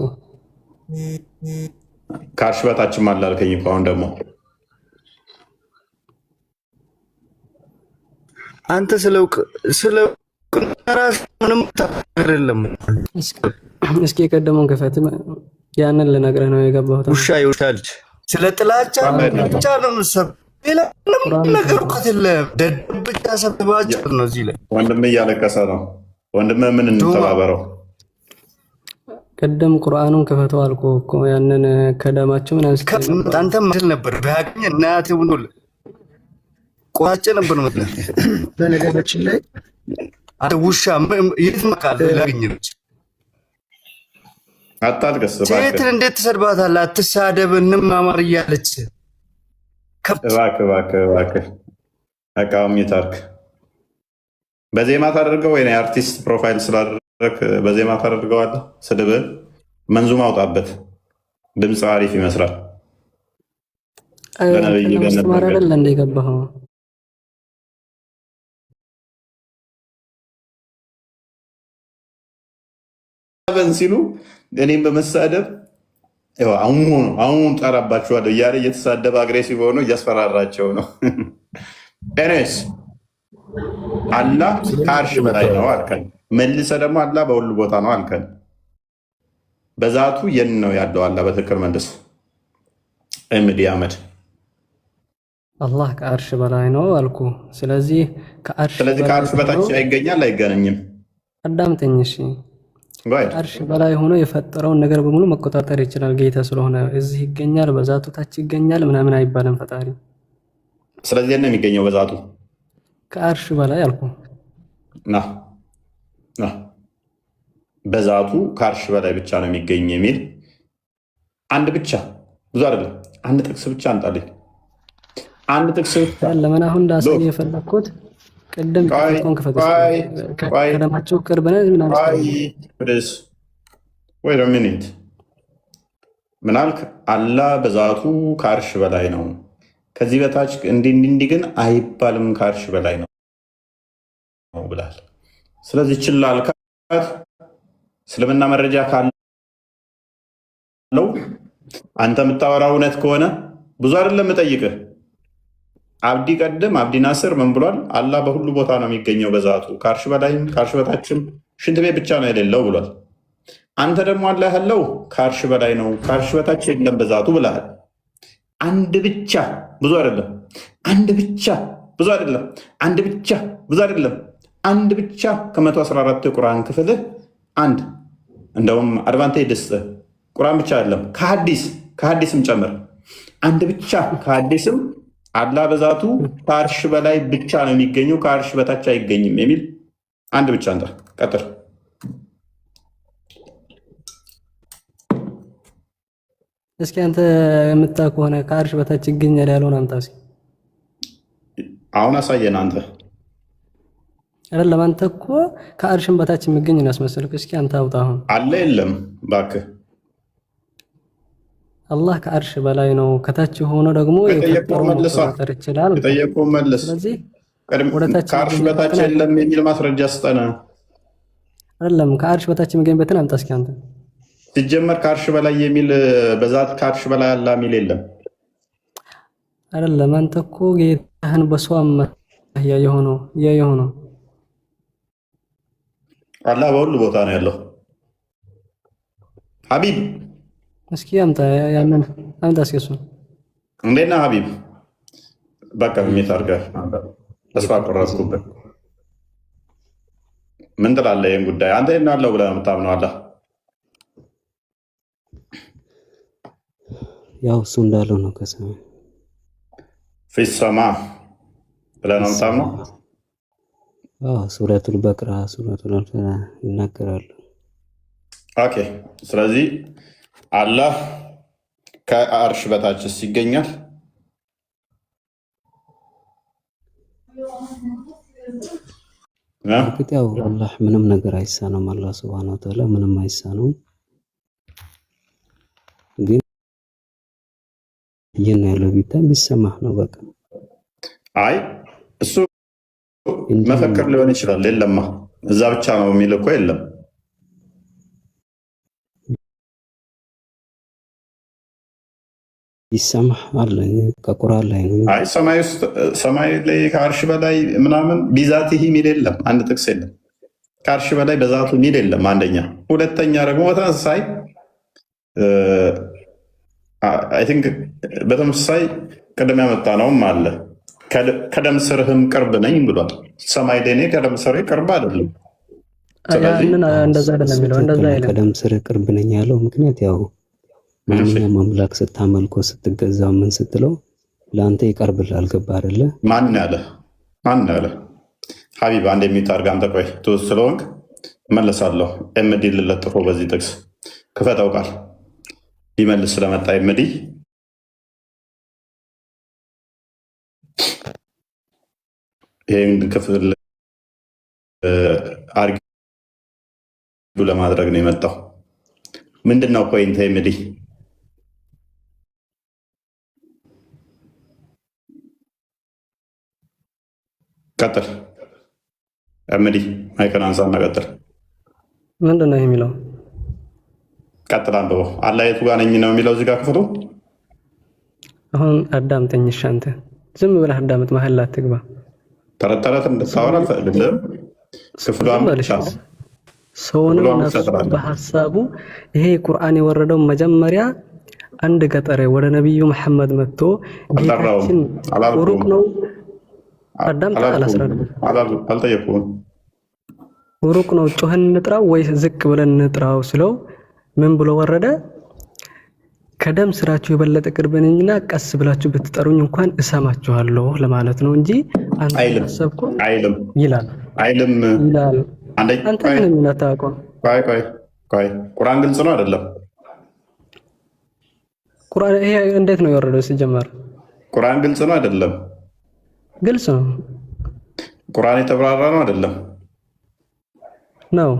ከአርሽ በታችም አለ አልከኝ እኮ። አሁን ደግሞ አንተ ስለውቅ ራስ ምንም አይደለም። እስኪ የቀደመውን ክፈት። ያንን ልነግርህ ነው የገባሁት። ውሻ የውሻ ልጅ ስለ ጥላቻ ብቻ ነው የምትሰብከው። ሌላ ምንም ነገር እኮ የለም። ደደብ ብቻ ሰብባጭ ነው። እዚህ ላይ ወንድምህ እያለቀሰ ነው። ወንድምህ ምን እንተባበረው? ቅድም ቁርአኑን ክፈተው አልኩህ እኮ። ያንን ከደማቸው ምን አንስተ አንተ ማለት ነበር ባያገኝ እናት ይሁንል ቋጭ ነበር ማለት። በነገራችን ላይ አንተ ውሻ የት መቃል ላገኝ ነው? አታልቅስ ሴትን እንዴት ትሰድባታለህ? አትሳደብ እንማማር እያለች እባክህ አቃውም ይታርክ። በዜማ ታደርገው ወይ የአርቲስት ፕሮፋይል ስላደረግ በዜማ ታደርገዋለህ። ስድብህ መንዙም አውጣበት። ድምፅ አሪፍ ይመስላል። ለነብይ ገነት እንደ ገባኸው ሲሉ እኔም በመሳደብ አሁን ጠራባችኋለሁ እያለ እየተሳደበ አግሬሲቭ ሆኖ እያስፈራራቸው ነው። ኤኔስ አላህ ከአርሽ በላይ ነው አልከን። መልሰ ደግሞ አላህ በሁሉ ቦታ ነው አልከን። በዛቱ የት ነው ያለው አላህ? በትክክል መልስ። ኤምዲ አህመድ አላህ ከአርሽ በላይ ነው አልኩ። ስለዚህ ከአርሽ በታች ይገኛል አይገናኝም? አዳምጠኝ እሺ። አርሽ በላይ ሆኖ የፈጠረውን ነገር በሙሉ መቆጣጠር ይችላል ጌታ ስለሆነ። እዚህ ይገኛል በዛቱ ታች ይገኛል ምናምን አይባልም ፈጣሪ። ስለዚህ ነው የሚገኘው በዛቱ ከአርሽ በላይ አልኩ። በዛቱ ከአርሽ በላይ ብቻ ነው የሚገኝ የሚል አንድ ብቻ ብዙ አይደለም። አንድ ጥቅስ ብቻ አንጣልኝ። አንድ ጥቅስ ብቻ ለምን አሁን እንዳሳይ የፈለኩት ቅድም ከደማቸው ቅርብ ነህ ሚኒት ምናልክ? አላህ በዛቱ ከአርሽ በላይ ነው። ከዚህ በታች እንዲህ ግን አይባልም፣ ከአርሽ በላይ ነው ብላል። ስለዚህ ችላ አልካት። እስልምና መረጃ ካለው አንተ የምታወራው እውነት ከሆነ ብዙ አይደለም እጠይቅህ። አብዲ ቀደም አብዲ ናስር ምን ብሏል? አላህ በሁሉ ቦታ ነው የሚገኘው በዛቱ ከአርሽ በላይም ከአርሽ በታችም ሽንት ቤት ብቻ ነው የሌለው ብሏል። አንተ ደግሞ አላህ ያለው ከአርሽ በላይ ነው ከአርሽ በታች የለም በዛቱ ብለሃል። አንድ ብቻ ብዙ አይደለም። አንድ ብቻ ብዙ አይደለም። አንድ ብቻ ብዙ አይደለም። አንድ ብቻ ከ114 የቁርአን ክፍልህ አንድ እንደውም አድቫንቴጅ ደስ ቁርአን ብቻ አይደለም ከሐዲስም ጨምር አንድ ብቻ ከሐዲስም አላህ በዛቱ ከአርሽ በላይ ብቻ ነው የሚገኘው ከአርሽ በታች አይገኝም የሚል አንድ ብቻ አንተ ቀጥል። እስኪ አንተ የምታውቅ ከሆነ ከአርሽ በታች ይገኛል ያለውን አምጣ እስኪ። አሁን አሳየን አንተ አይደለም አንተ እኮ ከአርሽም በታች የሚገኝ ነው ያስመሰልክ። እስኪ አንተ አውጣ አሁን አለ የለም እባክህ። አላህ ከአርሽ በላይ ነው ከታች ሆኖ ደግሞ የፈጠረውን መቆጣጠር ይችላል። የጠየቀውን መልስ። ስለዚህ ከአርሽ በታች የለም የሚል ማስረጃ ስጠና። አይደለም ከአርሽ በታች የሚገኝበትን አምጣ እስኪ አንተ። ሲጀመር ከአርሽ በላይ የሚል በዛት ከአርሽ በላይ አላ የሚል የለም። አይደለም አንተ እኮ ጌታህን በሷም እያየኸው ነው። አላህ በሁሉ ቦታ ነው ያለው። ሀቢብ እስኪ አምጣ ያንን አምጣ እስኪ እሱን። እንዴት ነህ ሀቢብ? በቃ ሚት አድርገህ ተስፋ ቆረጥኩብህ። ምን ትላለህ ይህን ጉዳይ? አንተ የት ነው ያለው ብለህ ነው የምታምነው? አላህ ያው እሱ እንዳለው ነው ከሰማይ ፊት ሰማ ብለህ ነው የምታምነው? ሱረቱል በቅራ ሱረቱል አንፋል ይናገራሉ። ኦኬ ስለዚህ አላህ ከአርሽ በታችስ ይገኛል? እርግጥ ያው አላህ ምንም ነገር አይሳነውም። አላህ ሱብሃነሁ ወተዓላ ምንም አይሳነውም። ግን ይሄን ያለው ቢታ ቢሰማህ ነው በቃ። አይ እሱ መፈክር ሊሆን ይችላል። የለማ እዛ ብቻ ነው የሚል እኮ የለም። ይሰማህ አለ ከቁርአን ላይ ነው። አይ ሰማይ ላይ ከአርሽ በላይ ምናምን ቢዛቲሂ የሚል የለም። አንድ ጥቅስ የለም። ከአርሽ በላይ በዛቱ የሚል የለም። አንደኛ። ሁለተኛ ደግሞ በተመሳሳይ አይ ቲንክ በተመሳሳይ ቅድም ያመጣ ነውም አለ ከደም ስርህም ቅርብ ነኝ ብሏል። ሰማይ ላይ እኔ ከደም ስርህ ቅርብ አይደለም። ከደም ስርህ ቅርብ ነኝ ያለው ምክንያት ያው ማንኛውም አምላክ ስታመልኮ ስትገዛው ምን ስትለው ለአንተ ይቀርብልሃል። ገባ አይደለ? ማን ያለ ሀቢብ አንድ የሚታርግ አንተ ቆይ ትውስ ስለሆንክ እመለሳለሁ። ኤምዲ ልለጥፎ በዚህ ጥቅስ ክፈተው ቃል ሊመልስ ስለመጣ ኤምዲ ይህን ክፍል አርጊ ለማድረግ ነው የመጣው። ምንድን ነው ፖይንት ኤምዲ? ቀጥል ኤምዲ ማይከን አንሳና ቀጥል። ምንድን ነው የሚለው? ቀጥል አንብበው። አላህ የቱ ጋር ነኝ ነው የሚለው እዚህ ጋር ክፍሉ። አሁን አዳምጠኝ እሺ። አንተ ዝም ብለህ አዳምጥ፣ መሀል ላይ አትግባ። ተረት ተረት እንድታወራ አልፈቅድልህም። ክፍሏን ብቻ ሰውንም ነፍሱ በሐሳቡ ይሄ ቁርአን የወረደው መጀመሪያ አንድ ገጠሬ ወደ ነብዩ መሐመድ መጥቶ ጌታችን ሩቅ ነው አዳምጣ አልጠየቁም። ሩቅ ነው ጮኸን እንጥራው ወይስ ዝቅ ብለን እንጥራው ስለው ምን ብሎ ወረደ? ከደም ስራችሁ የበለጠ ቅርብ ነኝና ቀስ ብላችሁ ብትጠሩኝ እንኳን እሰማችኋለሁ ለማለት ነው እንጂ አንተ ተሰብኮ ይላል ይላል። አንተ ምን እናታውቀው? ቆይ ቁርአን ግልጽ ነው አይደለም? ቁርአን ይሄ እንዴት ነው የወረደው? ሲጀመር ቁርአን ግልጽ ነው አይደለም? ግልጽ ነው። ቁርአን የተብራራ ነው አይደለም? ነው።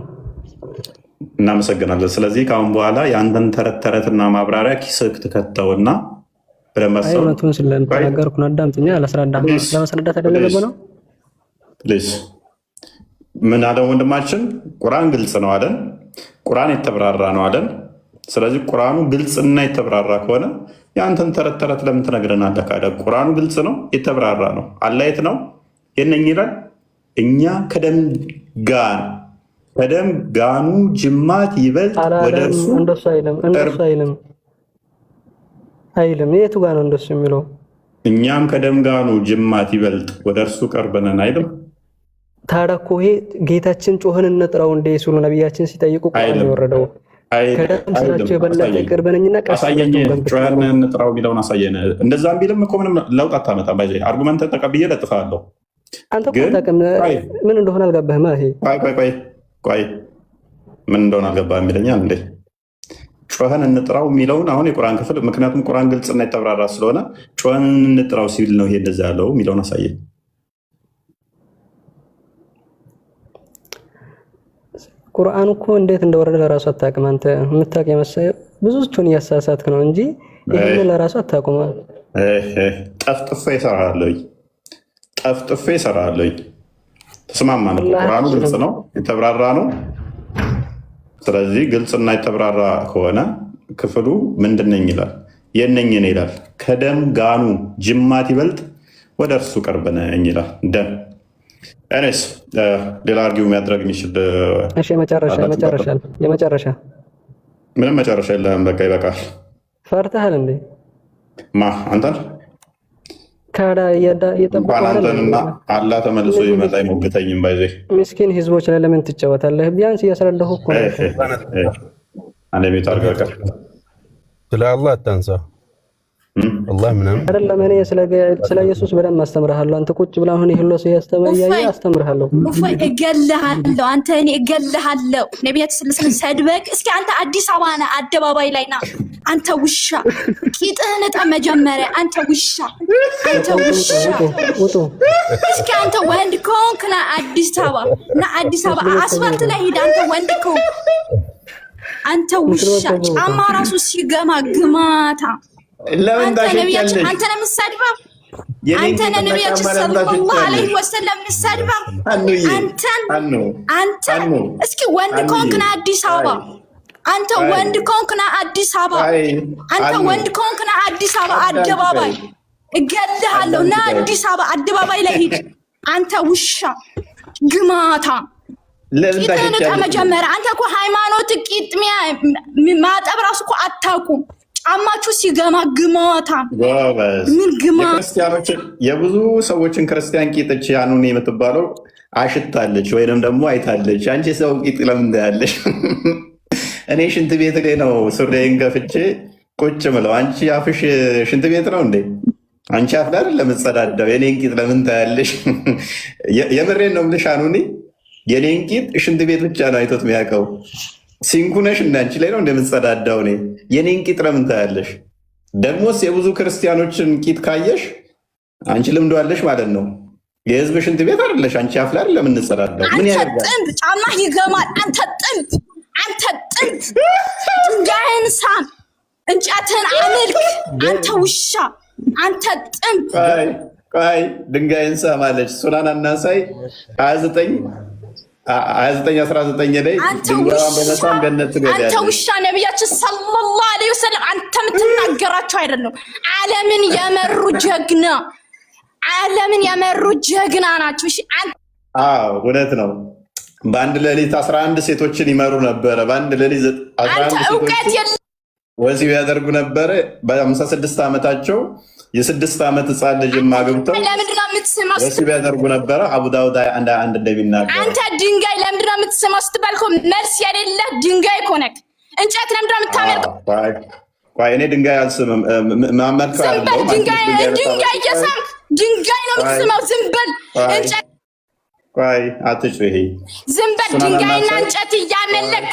እናመሰግናለን። ስለዚህ ከአሁን በኋላ የአንተን ተረት ተረትና ማብራሪያ ኪስህ ትከተውና እውነቱን ስለተናገርኩ ነው። አዳምጥኛ። ለማስረዳት ያደረገ ነው። ፕሊዝ ምን አለ ወንድማችን? ቁርአን ግልጽ ነው አለን። ቁርአን የተብራራ ነው አለን። ስለዚህ ቁርአኑ ግልጽና የተብራራ ከሆነ የአንተን ተረት ተረት ለምን ትነግረናለህ? ካደ ቁርአኑ ግልጽ ነው፣ የተብራራ ነው። አላህ የት ነው የነኝ ይላል። እኛ ከደም ጋኑ ጅማት ይበልጥ ወደ እርሱ እንደሱ አይልም። የቱ ጋር ነው እንደሱ የሚለው? እኛም ከደም ጋኑ ጅማት ይበልጥ ወደ እርሱ ቅርብ ነን አይልም? ታዲያ እኮ ይሄ ጌታችን ጮህን እንጥራው እንደ ሲሉ ነቢያችን ሲጠይቁ ቁርአን የወረደው ከደም ስራቸው የበለጠ ቅርብ ነኝና አሳየኝ፣ ጮህን እንጥራው የሚለውን አሳየን። እንደዛም ቢልም እኮ ምንም ለውጥ አታመጣም። ባይዘ አርጉመንት ተቀብዬ ለጥፋለሁ። አንተ እኮ ታውቅም ምን እንደሆነ አልገባህም። ይሄ ቆይ ምን እንደሆነ አልገባህም ይለኛል እንዴ? ጮህን እንጥራው የሚለውን አሁን የቁርአን ክፍል ምክንያቱም ቁርአን ግልጽና የተብራራ ስለሆነ ጮህን እንጥራው ሲል ነው ይሄ እንደዛ ያለው የሚለውን አሳየኝ። ቁርአን እኮ እንዴት እንደወረደ ለራሱ አታውቅም። አንተ የምታውቅ የመሰለህ ብዙዎቹን እያሳሳትክ ነው እንጂ ይሄን ለራሱ አታውቅም። ጠፍጥፌ እሰራለሁ። ተስማማን። ቁርአኑ ግልጽ ነው፣ የተብራራ ነው። ስለዚህ ግልጽና የተብራራ ከሆነ ክፍሉ ምንድነኝ ይላል? የነኝ ነው ይላል። ከደም ጋኑ ጅማት ይበልጥ ወደ እርሱ ቅርብ ነኝ ይላል። ደም እኔስ ሌላ አርጊው የሚያደርግ የሚችል የመጨረሻ ምንም መጨረሻ የለም። በቃ ይበቃል። ፈርተሃል እንዴ? አንተን እንኳን አንተንና አላህ ተመልሶ ይመጣ አይሞግተኝም። ባይዘ ምስኪን ህዝቦች ላይ ለምን ትጫወታለህ? ቢያንስ እያስረዳሁ እኮ አንዴ ቤት አርጋቀ ስለ አላህ አታንሳ። አላህ ምንም አይደለም። እኔ ስለ ኢየሱስ በደንብ አስተምርሃለሁ። አንተ ቁጭ ብለህ አሁን ይሄን ለሰው ያስተምርያየ አስተምርሃለሁ። እገልሃለሁ። አንተ እኔ እገልሃለሁ። ነቢያት ስለሰን ሰድበክ እስኪ አንተ አዲስ አበባ ነህ፣ አደባባይ ላይ ና አንተ ውሻ ቂጥህን እጠብ መጀመሪያ። አንተ ውሻ እስኪ አንተ ወንድ ከሆንክ ና አዲስ አበባ አስፋልት ላይ ሂድ። አንተ ወንድ ከሆንክ አንተ ውሻ ጫማ ራሱ ሲገማ ግማታ አንተ ነህ የምትሰድበው። አንተ ነህ ነቢያችን ሰለላሁ ዐለይሂ ወሰለም የምትሰድበው። አንተ እስኪ ወንድ ከሆንክ ና አዲስ አበባ። አንተ ወንድ ከሆንክ ና አዲስ አበባ። አንተ ወንድ ከሆንክ ና አዲስ አበባ አደባባይ እገልሃለሁ። ና አዲስ አበባ አደባባይ ላይ ሂድ። አንተ ውሻ ግማታ ቂጥህን መጀመሪያ። አንተ እኮ ሃይማኖት ቂጥ ማጠብ ራሱ እኮ አታውቁም። ጫማችሁ ሲገማ ግማታ ምን ግማ የብዙ ሰዎችን ክርስቲያን ቂጥች ያኑን የምትባለው አሽታለች ወይንም ደግሞ አይታለች። አንቺ ሰው ቂጥ ለምን ታያለሽ? እኔ ሽንት ቤት ላይ ነው ሱሪዬን ገፍቼ ቁጭ ምለው። አንቺ አፍሽ ሽንት ቤት ነው እንዴ? አንቺ አፍ ላይ አይደለም የምትጸዳዳው። የኔን ቂጥ ለምን ታያለሽ? የምሬን ነው የምልሽ አኑኒ። የኔን ቂጥ ሽንት ቤት ብቻ ነው አይቶት የሚያውቀው። ሲንኩነሽ እና አንቺ ላይ ነው እንደምትጸዳዳው። እኔ የኔን ቂጥ ለምን ታያለሽ? ደግሞስ የብዙ ክርስቲያኖችን ቂጥ ካየሽ አንቺ ልምዶ አለሽ ማለት ነው። የህዝብ ሽንት ቤት አይደለሽ። አንቺ አፍ ላይ አይደለም የምንጸዳዳው። ምን ያደርጋል? ጥንብ ጫማ ይገማል። አንተ ጥንብ ድንጋይን ሳም፣ እንጨትን አምልክ። አንተ ውሻ፣ አንተ ጥንብ። ቆይ ድንጋይን ሳም አለች። ሱናን አናሳይ 29:19 ላይ ድንጋዩን በመሳም ገነት ትገባለች። አንተ ውሻ ነቢያችን ሰለላሁ ዐለይሂ ወሰለም አንተ የምትናገራቸው አይደለም። ዓለምን የመሩ ጀግና ናቸው። እሺ እውነት ነው። በአንድ ሌሊት 11 ሴቶችን ይመሩ ነበረ። በአንድ ሌሊት 11 ሴቶችን ወሲብ ያደርጉ ነበረ። በ56 ዓመታቸው የ6 ዓመት ህፃን ልጅ አግብተው ወሲብ ያደርጉ ነበረ። አቡ ዳውድ አንድ እንደሚናገር አንተ ድንጋይ ለምንድን ነው የምትስመው ስትባል እኮ መልስ የሌለ ድንጋይ እኮ ነህ። እንጨት ለምንድን ነው የምታመልከው? ቆይ እኔ ድንጋይ አልስምም። ማመልከው አይደለም። ድንጋይ እየሳምክ ድንጋይ ነው የምትስመው። ዝም በል እንጨት። ቆይ አትጩሂ። ዝም በል ድንጋይና እንጨት እያመለክ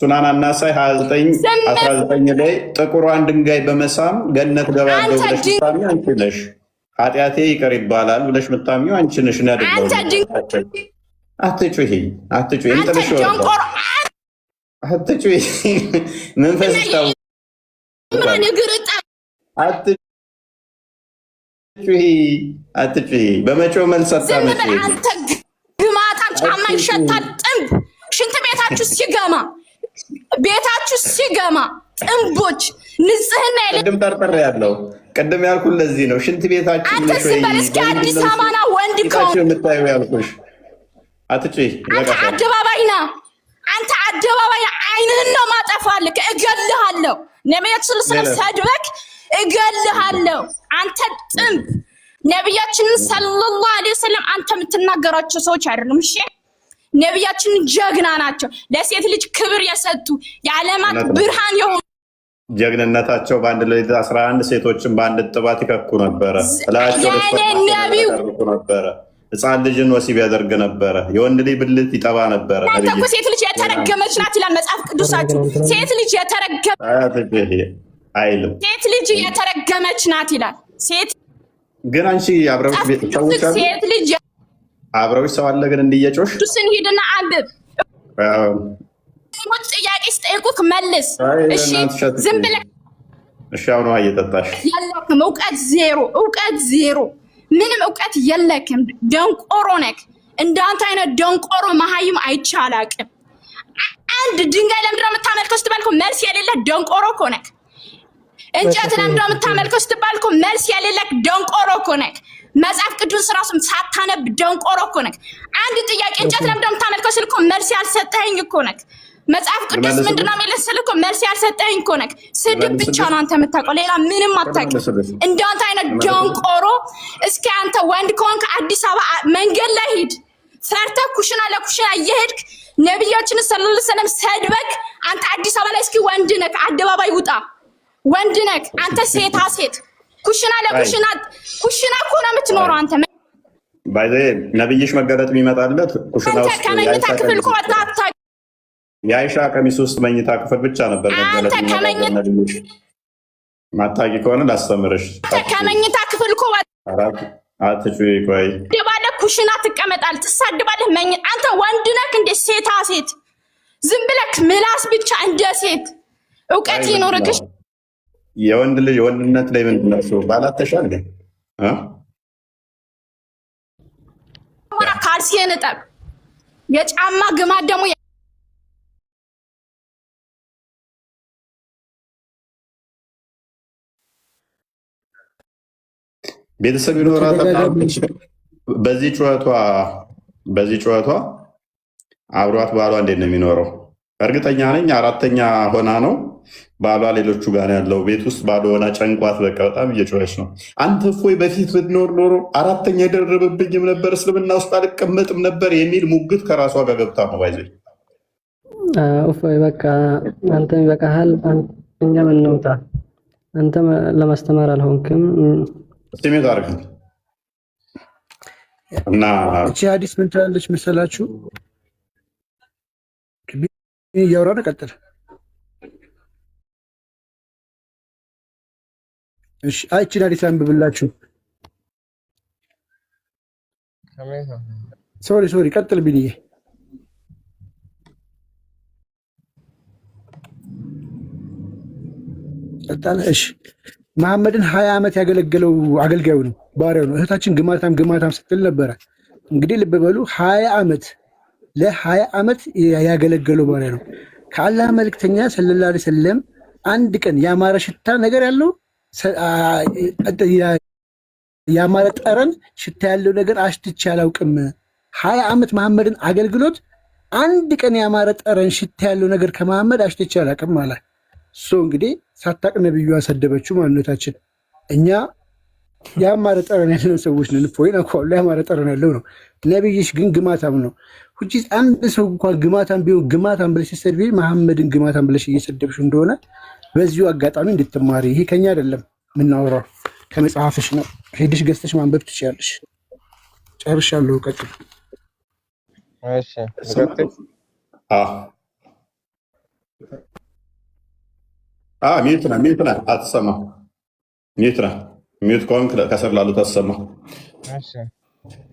ሱናን አናሳይ 29:19 ላይ ጥቁሯን ድንጋይ በመሳም ገነት ገባለሁ ብለሽ ምታሚ አንቺ ነሽ። ኃጢአቴ ይቅር ይባላል ብለሽ ምታሚው አንቺ ነሽ። አትጩሂ። መንፈስ አትጩሂ። በመጪው መልስ አታመጪ። አንተ ግማታም ጫማ ይሸታል። ጥንብ ሽንት ቤታችሁ ሲገማ ቤታችሁ ሲገማ ጥንቦች ንጽህና ቅድም ጠርጥሬ ያለው ቅድም ያልኩህ ለዚህ ነው። ሽንት ቤታችን አንተ ዝም በል እስኪ። አዲስ አበባና ወንድ ከሆንክ የምታየው ያልኩሽ አትጪ። አንተ አደባባይ ና፣ አንተ አደባባይ አይንህን ነው ማጠፋልህ። እገልሃለሁ። ነቢያችን ሰድበክ እገልሃለሁ። አንተ ጥንብ ነቢያችንን ሰለላሁ ዐለይሂ ወሰለም አንተ የምትናገራቸው ሰዎች አይደሉም። እሺ ነቢያችን ጀግና ናቸው። ለሴት ልጅ ክብር የሰጡ የዓለማት ብርሃን የሆኑ ጀግንነታቸው በአንድ ሌሊት 11 ሴቶችን በአንድ ጥባት ይከኩ ነበረ። ነበረ ሕፃን ልጅን ወሲብ ያደርግ ነበረ። የወንድ ልጅ ብልት ይጠባ ነበረ። እናንተ እኮ ሴት ልጅ የተረገመች ናት ይላል መጽሐፍ ቅዱሳችሁ። ሴት ልጅ አይልም። ሴት ልጅ የተረገመች ናት ይላል። ሴት ግን አንቺ ሴት ልጅ አብረውሽ ሰው አለ ግን እንዲየጮሽ ቅዱስን ሂድና አንብብ። ጥያቄ ስጠይቁክ መልስ። እሺ ዝም ብለህ እሺ። አሁን ውሃ እየጠጣሽ የለክም። እውቀት ዜሮ፣ ምንም እውቀት የለክም። ደንቆሮ ነክ። እንዳንተ አይነት ደንቆሮ መሀይም አይቼ አላቅም። አንድ ድንጋይ ለምንድን ነው የምታመልከው ስትባል እኮ መልስ የሌለ ደንቆሮ እኮ ነክ። እንጨት ለምንድን ነው የምታመልከው ስትባል እኮ መልስ የሌለ ደንቆሮ እኮ ነክ። መጽሐፍ ቅዱስ ራሱ ሳታነብ ደንቆሮ እኮ ነክ። አንድ ጥያቄ እንጨት ለምንድን ነው የምታመልከው ስል እኮ መልስ ያልሰጠኸኝ እኮ ነክ። መጽሐፍ ቅዱስ ምንድን ነው የሚለው ስል እኮ መልስ ያልሰጠኸኝ እኮ ነክ። ስድብ ብቻ ነው አንተ የምታውቀው፣ ሌላ ምንም አታውቅም። እንዳንተ አይነት ደንቆሮ እስኪ አንተ ወንድ ከሆንክ አዲስ አበባ መንገድ ላይ ሂድ፣ ሰርተህ ኩሽና ለኩሽና እየሄድክ ነቢያችን ሰለላሁ ዐለይሂ ወሰለም ሰድበክ አንተ አዲስ አበባ ላይ እስኪ ወንድ ነክ አደባባይ ውጣ። ወንድ ነክ አንተ ሴታ ሴት ኩሽና ለኩሽና እኮ ነው የምትኖረው አንተ። ባይዘ ነብይሽ መገለጥ የሚመጣለት ኩሽና ውስጥ ከመኝታ ክፍል እኮ ወጣታ የአይሻ ቀሚስ ውስጥ መኝታ ክፍል ብቻ ነበር መገለጥ የሚመጣለት። ማታቂ ከሆነ ላስተምርሽ። ከመኝታ ክፍል እኮ አትጩይ። ቆይ ደባለ ኩሽና ትቀመጣለህ፣ ትሳድባለህ። አንተ ወንድ ነክ እንደ ሴታ ሴት ዝም ብለህ ምላስ ብቻ እንደ ሴት እውቀት ይኖርክሽ። የወንድ ልጅ ወንድነት ላይ ምንድን ነው እሱ ባላተሻል ካልሲን እጠብ። የጫማ ግማት ደግሞ ቤተሰብ ይኖራታል። በዚህ ጩኸቷ አብሯት ባሏ እንዴት ነው የሚኖረው? እርግጠኛ ነኝ አራተኛ ሆና ነው ባሏ ሌሎቹ ጋር ያለው ቤት ውስጥ ባዶ ሆና ጨንቋት በቃ በጣም እየጮኸች ነው። አንተ እፎይ በፊት ብትኖር ኖሮ አራተኛ የደረበብኝም ነበር፣ እስልምና ውስጥ አልቀመጥም ነበር የሚል ሙግት ከራሷ ጋር ገብታ ነው ባይዘ። እፎይ በቃ አንተም ይበቃሃል፣ እኛ ምን እንውጣ? አንተ ለማስተማር አልሆንክም። ስሜት አርግ እና እቺ ሀዲስ ምን ትላለች መሰላችሁ? እያወራን ቀጥል። እሺ እቺን ሀዲስ አንብብላችሁ። ሶሪ ቀጥል ቢኒዬ። እሺ መሐመድን 20 ዓመት ያገለገለው አገልጋዩ ነው፣ ባሪያው ነው። እህታችን ግማታም ስትል ነበረ። እንግዲህ ልብ በሉ 20 ዓመት ለ20 ዓመት ያገለገለው ባሪያ ነው። ከአላህ መልእክተኛ ሰለላሁ ዐለይሂ ወሰለም አንድ ቀን ያማረ ሽታ ነገር ያለው ያማረ ጠረን ሽታ ያለው ነገር አሽትቼ አላውቅም። 20 ዓመት መሐመድን አገልግሎት አንድ ቀን ያማረ ጠረን ሽታ ያለው ነገር ከመሐመድ አሽትቼ አላውቅም አለ። እንግዲህ ሳታቅ ነብዩ አሰደበችው ማንነታችን። እኛ ያማረ ጠረን ያለው ሰዎች ነን። ፎይና ኳሉ ያማረ ጠረን ያለው ነው። ነብይሽ ግን ግማታም ነው። አንድ ሰው እንኳን ግማታም ቢሆን ግማታም ብለሽ ስትሰድቢ መሐመድን ግማታም ብለሽ እየሰደብሽ እንደሆነ በዚሁ አጋጣሚ እንድትማሪ። ይሄ ከኛ አይደለም የምናወራው ከመጽሐፍሽ ነው። ሄድሽ ገዝተሽ ማንበብ ትችያለሽ። ጨርሻለሁ። ቀጥል። ሚዩት ነህ አትሰማ። ሚዩት ከሆንክ ከስር ላሉት አትሰማ።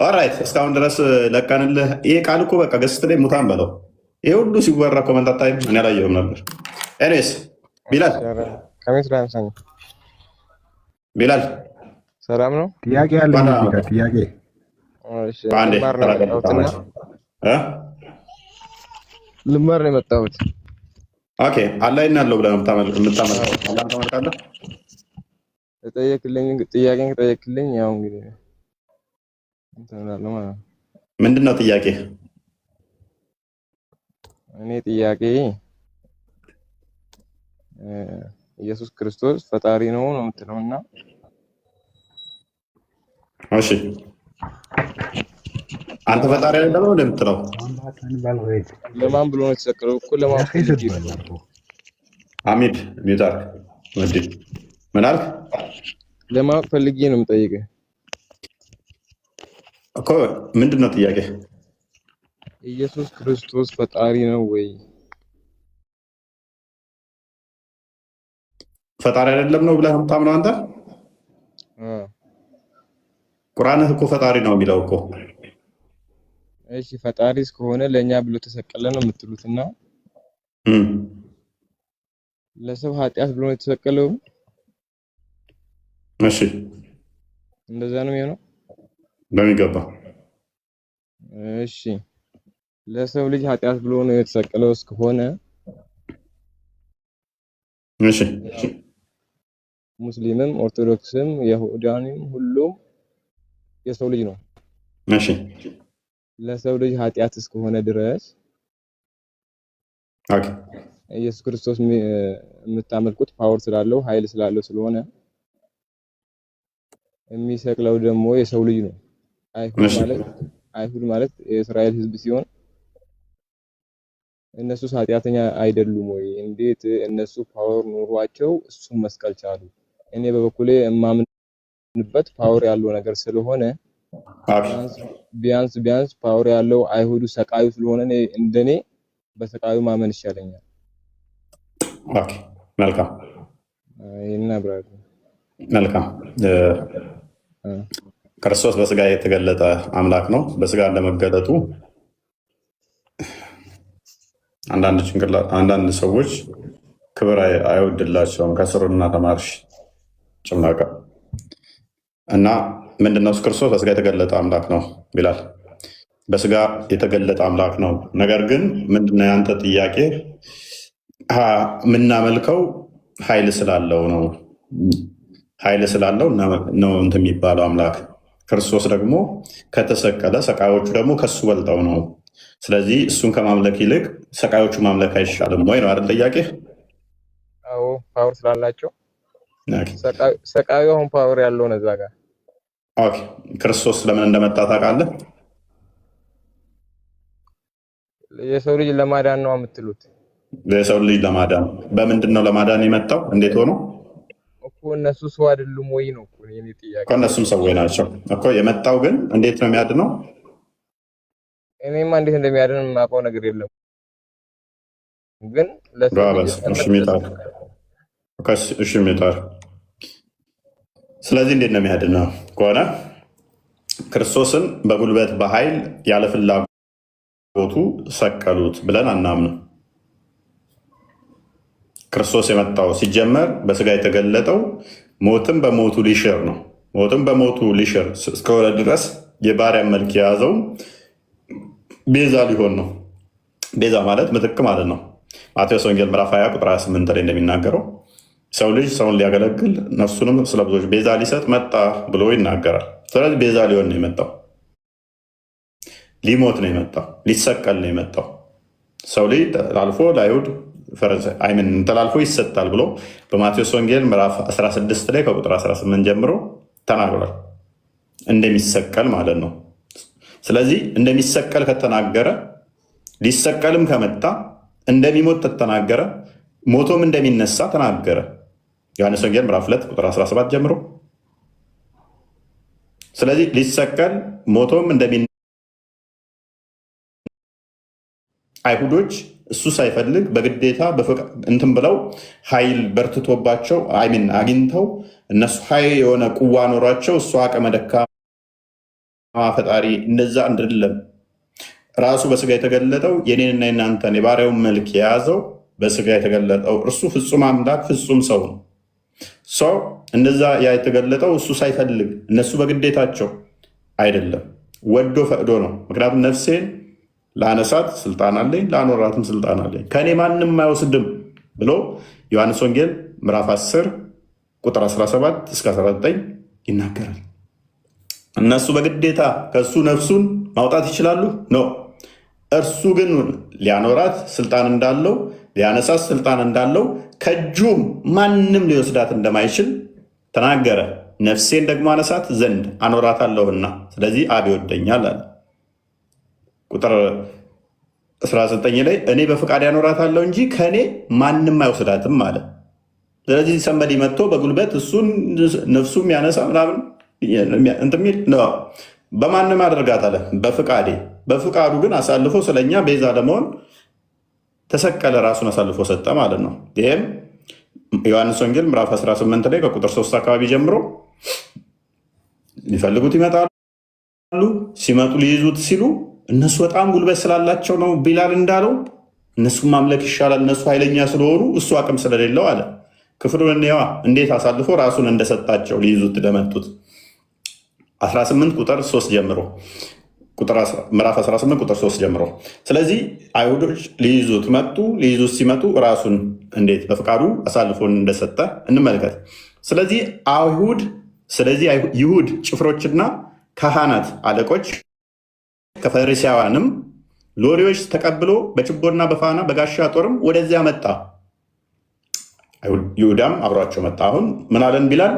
ኦራይት እስካሁን ድረስ ለቀንልህ። ይሄ ቃል እኮ በቃ ገስት ላይ ሙታን በለው። ይሄ ሁሉ ሲወራ ኮመንታት ታይም እኔ አላየሁም ነበር። ኤኒዌይስ ቢላል ሰላም ነው። ጥያቄ አለ። ጥያቄ ልማር ነው የመጣሁት። ኦኬ አላህ ያለው ብለህ የምታመልከው አላህን ታመልካለህ? ተጠየቅልኝ ጥያቄን ከጠየቅልኝ ያው እንግዲህ እንትን እላለሁ ማለት ነው። ምንድን ነው ጥያቄ? እኔ ጥያቄ ኢየሱስ ክርስቶስ ፈጣሪ ነው የምትለውና እሺ አንተ ፈጣሪ አይደለም ነው እንደምትለው? ለማን ብሎ ነው የተሰቀለው እኮ ለማን ፈልጌ ነው። ሐሚድ ሚታር ወዲ ምን አልክ? ለማወቅ ፈልጌ ነው የምጠይቅህ እኮ ምንድን ነው ጥያቄ? ኢየሱስ ክርስቶስ ፈጣሪ ነው ወይ? ፈጣሪ አይደለም ነው ብለህ የምታምነው አንተ? ቁርአንህ እኮ ፈጣሪ ነው የሚለው እኮ። እሺ ፈጣሪ እስከሆነ ለእኛ ብሎ ተሰቀለ ነው የምትሉትና ለሰው ኃጢአት ብሎ የተሰቀለው? እሺ እንደዛ ነው የሚሆነው? በሚገባ። እሺ ለሰው ልጅ ኃጢአት ብሎ ነው የተሰቀለው እስከሆነ እሺ ሙስሊምም ኦርቶዶክስም ይሁዳንም ሁሉም የሰው ልጅ ነው። እሺ ለሰው ልጅ ኃጢአት እስከሆነ ድረስ ኦኬ ኢየሱስ ክርስቶስ የምታመልኩት ፓወር ስላለው ኃይል ስላለው ስለሆነ የሚሰቅለው ደግሞ የሰው ልጅ ነው። አይሁድ ማለት የእስራኤል ሕዝብ ሲሆን እነሱ ኃጢአተኛ አይደሉም ወይ? እንዴት እነሱ ፓወር ኑሯቸው እሱን መስቀል ቻሉ? እኔ በበኩሌ የማምንበት ፓወር ያለው ነገር ስለሆነ ቢያንስ ፓወር ያለው አይሁዱ ሰቃዩ ስለሆነ እንደኔ በሰቃዩ ማመን ይሻለኛል። ኦኬ መልካም። ይሄን አብራሩ። መልካም። ክርስቶስ በስጋ የተገለጠ አምላክ ነው። በስጋ እንደመገለጡ አንዳንድ ሰዎች ክብር አይወድላቸውም። ከስሩና ተማርሽ ጭምናቀ እና ምንድነው ክርስቶስ በስጋ የተገለጠ አምላክ ነው ይላል። በስጋ የተገለጠ አምላክ ነው። ነገር ግን ምንድነው ያንተ ጥያቄ? የምናመልከው ኃይል ስላለው ነው። ኃይል ስላለው ነው እንትን የሚባለው አምላክ። ክርስቶስ ደግሞ ከተሰቀለ ሰቃዮቹ ደግሞ ከሱ በልጠው ነው። ስለዚህ እሱን ከማምለክ ይልቅ ሰቃዮቹ ማምለክ አይሻልም ወይ ነው አይደል ጥያቄ? አዎ ፓወር ስላላቸው ሰቃዩ አሁን ፓወር ያለው ነው እዛ ጋር። ኦኬ ክርስቶስ ለምን እንደመጣ ታውቃለህ? የሰው ልጅ ለማዳን ነው የምትሉት? የሰው ልጅ ለማዳን። በምንድን ነው ለማዳን የመጣው? እንዴት ሆኖ እኮ እነሱ ሰው አይደሉም ወይ ነው እኮ የኔ ጥያቄ። እነሱም ሰዎች ናቸው እኮ። የመጣው ግን እንዴት ነው የሚያድነው? እኔማ እንዴት እንደሚያድን የማውቀው ነገር የለም። ግን እሺ ሚጣር። ስለዚህ እንዴት ነው የሚያድነው ከሆነ ክርስቶስን በጉልበት በኃይል ያለ ፍላጎቱ ሰቀሉት ብለን አናምንም። ክርስቶስ የመጣው ሲጀመር በስጋ የተገለጠው ሞትም በሞቱ ሊሽር ነው። ሞትም በሞቱ ሊሽር እስከሆነ ድረስ የባሪያ መልክ የያዘው ቤዛ ሊሆን ነው። ቤዛ ማለት ምትክ ማለት ነው። ማቴዎስ ወንጌል ምዕራፍ 20 ቁጥር 28 ላይ እንደሚናገረው ሰው ልጅ ሰውን ሊያገለግል ነፍሱንም ስለ ብዙዎች ቤዛ ሊሰጥ መጣ ብሎ ይናገራል። ስለዚህ ቤዛ ሊሆን ነው የመጣው። ሊሞት ነው የመጣው። ሊሰቀል ነው የመጣው። ሰው ልጅ ተላልፎ ለአይሁድ ተላልፎ ይሰጣል ብሎ በማቴዎስ ወንጌል ምዕራፍ 16 ላይ ከቁጥር 18 ጀምሮ ተናግሯል። እንደሚሰቀል ማለት ነው። ስለዚህ እንደሚሰቀል ከተናገረ ሊሰቀልም ከመጣ እንደሚሞት ተናገረ፣ ሞቶም እንደሚነሳ ተናገረ። ዮሐንስ ወንጌል ምዕራፍ 2 ቁጥር 17 ጀምሮ። ስለዚህ ሊሰቀል ሞቶም አይሁዶች እሱ ሳይፈልግ በግዴታ እንትን ብለው ኃይል በርትቶባቸው አግኝተው እነሱ ኃይል የሆነ ቁዋ ኖሯቸው እሱ አቅመ ደካማ ፈጣሪ እንደዛ አይደለም። ራሱ በስጋ የተገለጠው የኔንና የናንተን የባሪያውን መልክ የያዘው በስጋ የተገለጠው እርሱ ፍጹም አምላክ ፍጹም ሰው ነው። ሰው እንደዛ ያ የተገለጠው እሱ ሳይፈልግ እነሱ በግዴታቸው አይደለም፣ ወዶ ፈቅዶ ነው። ምክንያቱም ነፍሴን ላነሳት ስልጣን አለኝ፣ ላኖራትም ስልጣን አለኝ። ከእኔ ማንም አይወስድም ብሎ ዮሐንስ ወንጌል ምዕራፍ 10 ቁጥር 17 እስከ 19 ይናገራል። እነሱ በግዴታ ከእሱ ነፍሱን ማውጣት ይችላሉ? ነው። እርሱ ግን ሊያኖራት ስልጣን እንዳለው፣ ሊያነሳት ስልጣን እንዳለው፣ ከእጁም ማንም ሊወስዳት እንደማይችል ተናገረ። ነፍሴን ደግሞ አነሳት ዘንድ አኖራታለሁና ስለዚህ አብ ይወደኛል አለ። ቁጥር 19 ላይ እኔ በፈቃድ ያኖራታለሁ እንጂ ከእኔ ማንም አይወስዳትም አለ። ስለዚህ ሰንበዲ መጥቶ በጉልበት እሱን ነፍሱም ያነሳ ምናምን እንትሚል ነው። በማንም አደርጋት አለ በፍቃዴ። በፍቃዱ ግን አሳልፎ ስለኛ ቤዛ ለመሆን ተሰቀለ፣ ራሱን አሳልፎ ሰጠ ማለት ነው። ይህም ዮሐንስ ወንጌል ምዕራፍ 18 ላይ ከቁጥር 3 አካባቢ ጀምሮ ሊፈልጉት ይመጣሉ፣ ሲመጡ ሊይዙት ሲሉ እነሱ በጣም ጉልበት ስላላቸው ነው ቢላል እንዳለው እነሱ ማምለክ ይሻላል፣ እነሱ ኃይለኛ ስለሆኑ እሱ አቅም ስለሌለው አለ። ክፍሉን እንየዋ እንዴት አሳልፎ ራሱን እንደሰጣቸው ሊይዙት ለመጡት 18 ቁጥር 3 ጀምሮ ምዕራፍ 18 ቁጥር 3 ጀምሮ። ስለዚህ አይሁዶች ሊይዙት መጡ። ሊይዙት ሲመጡ ራሱን እንዴት በፍቃዱ አሳልፎን እንደሰጠ እንመልከት። ስለዚህ ይሁድ ጭፍሮችና ካህናት አለቆች ከፈሪሳውያንም ሎሌዎች ተቀብሎ በችቦና በፋና በጋሻ ጦርም ወደዚያ መጣ። ይሁዳም አብሯቸው መጣ። አሁን ምን አለን ቢላል?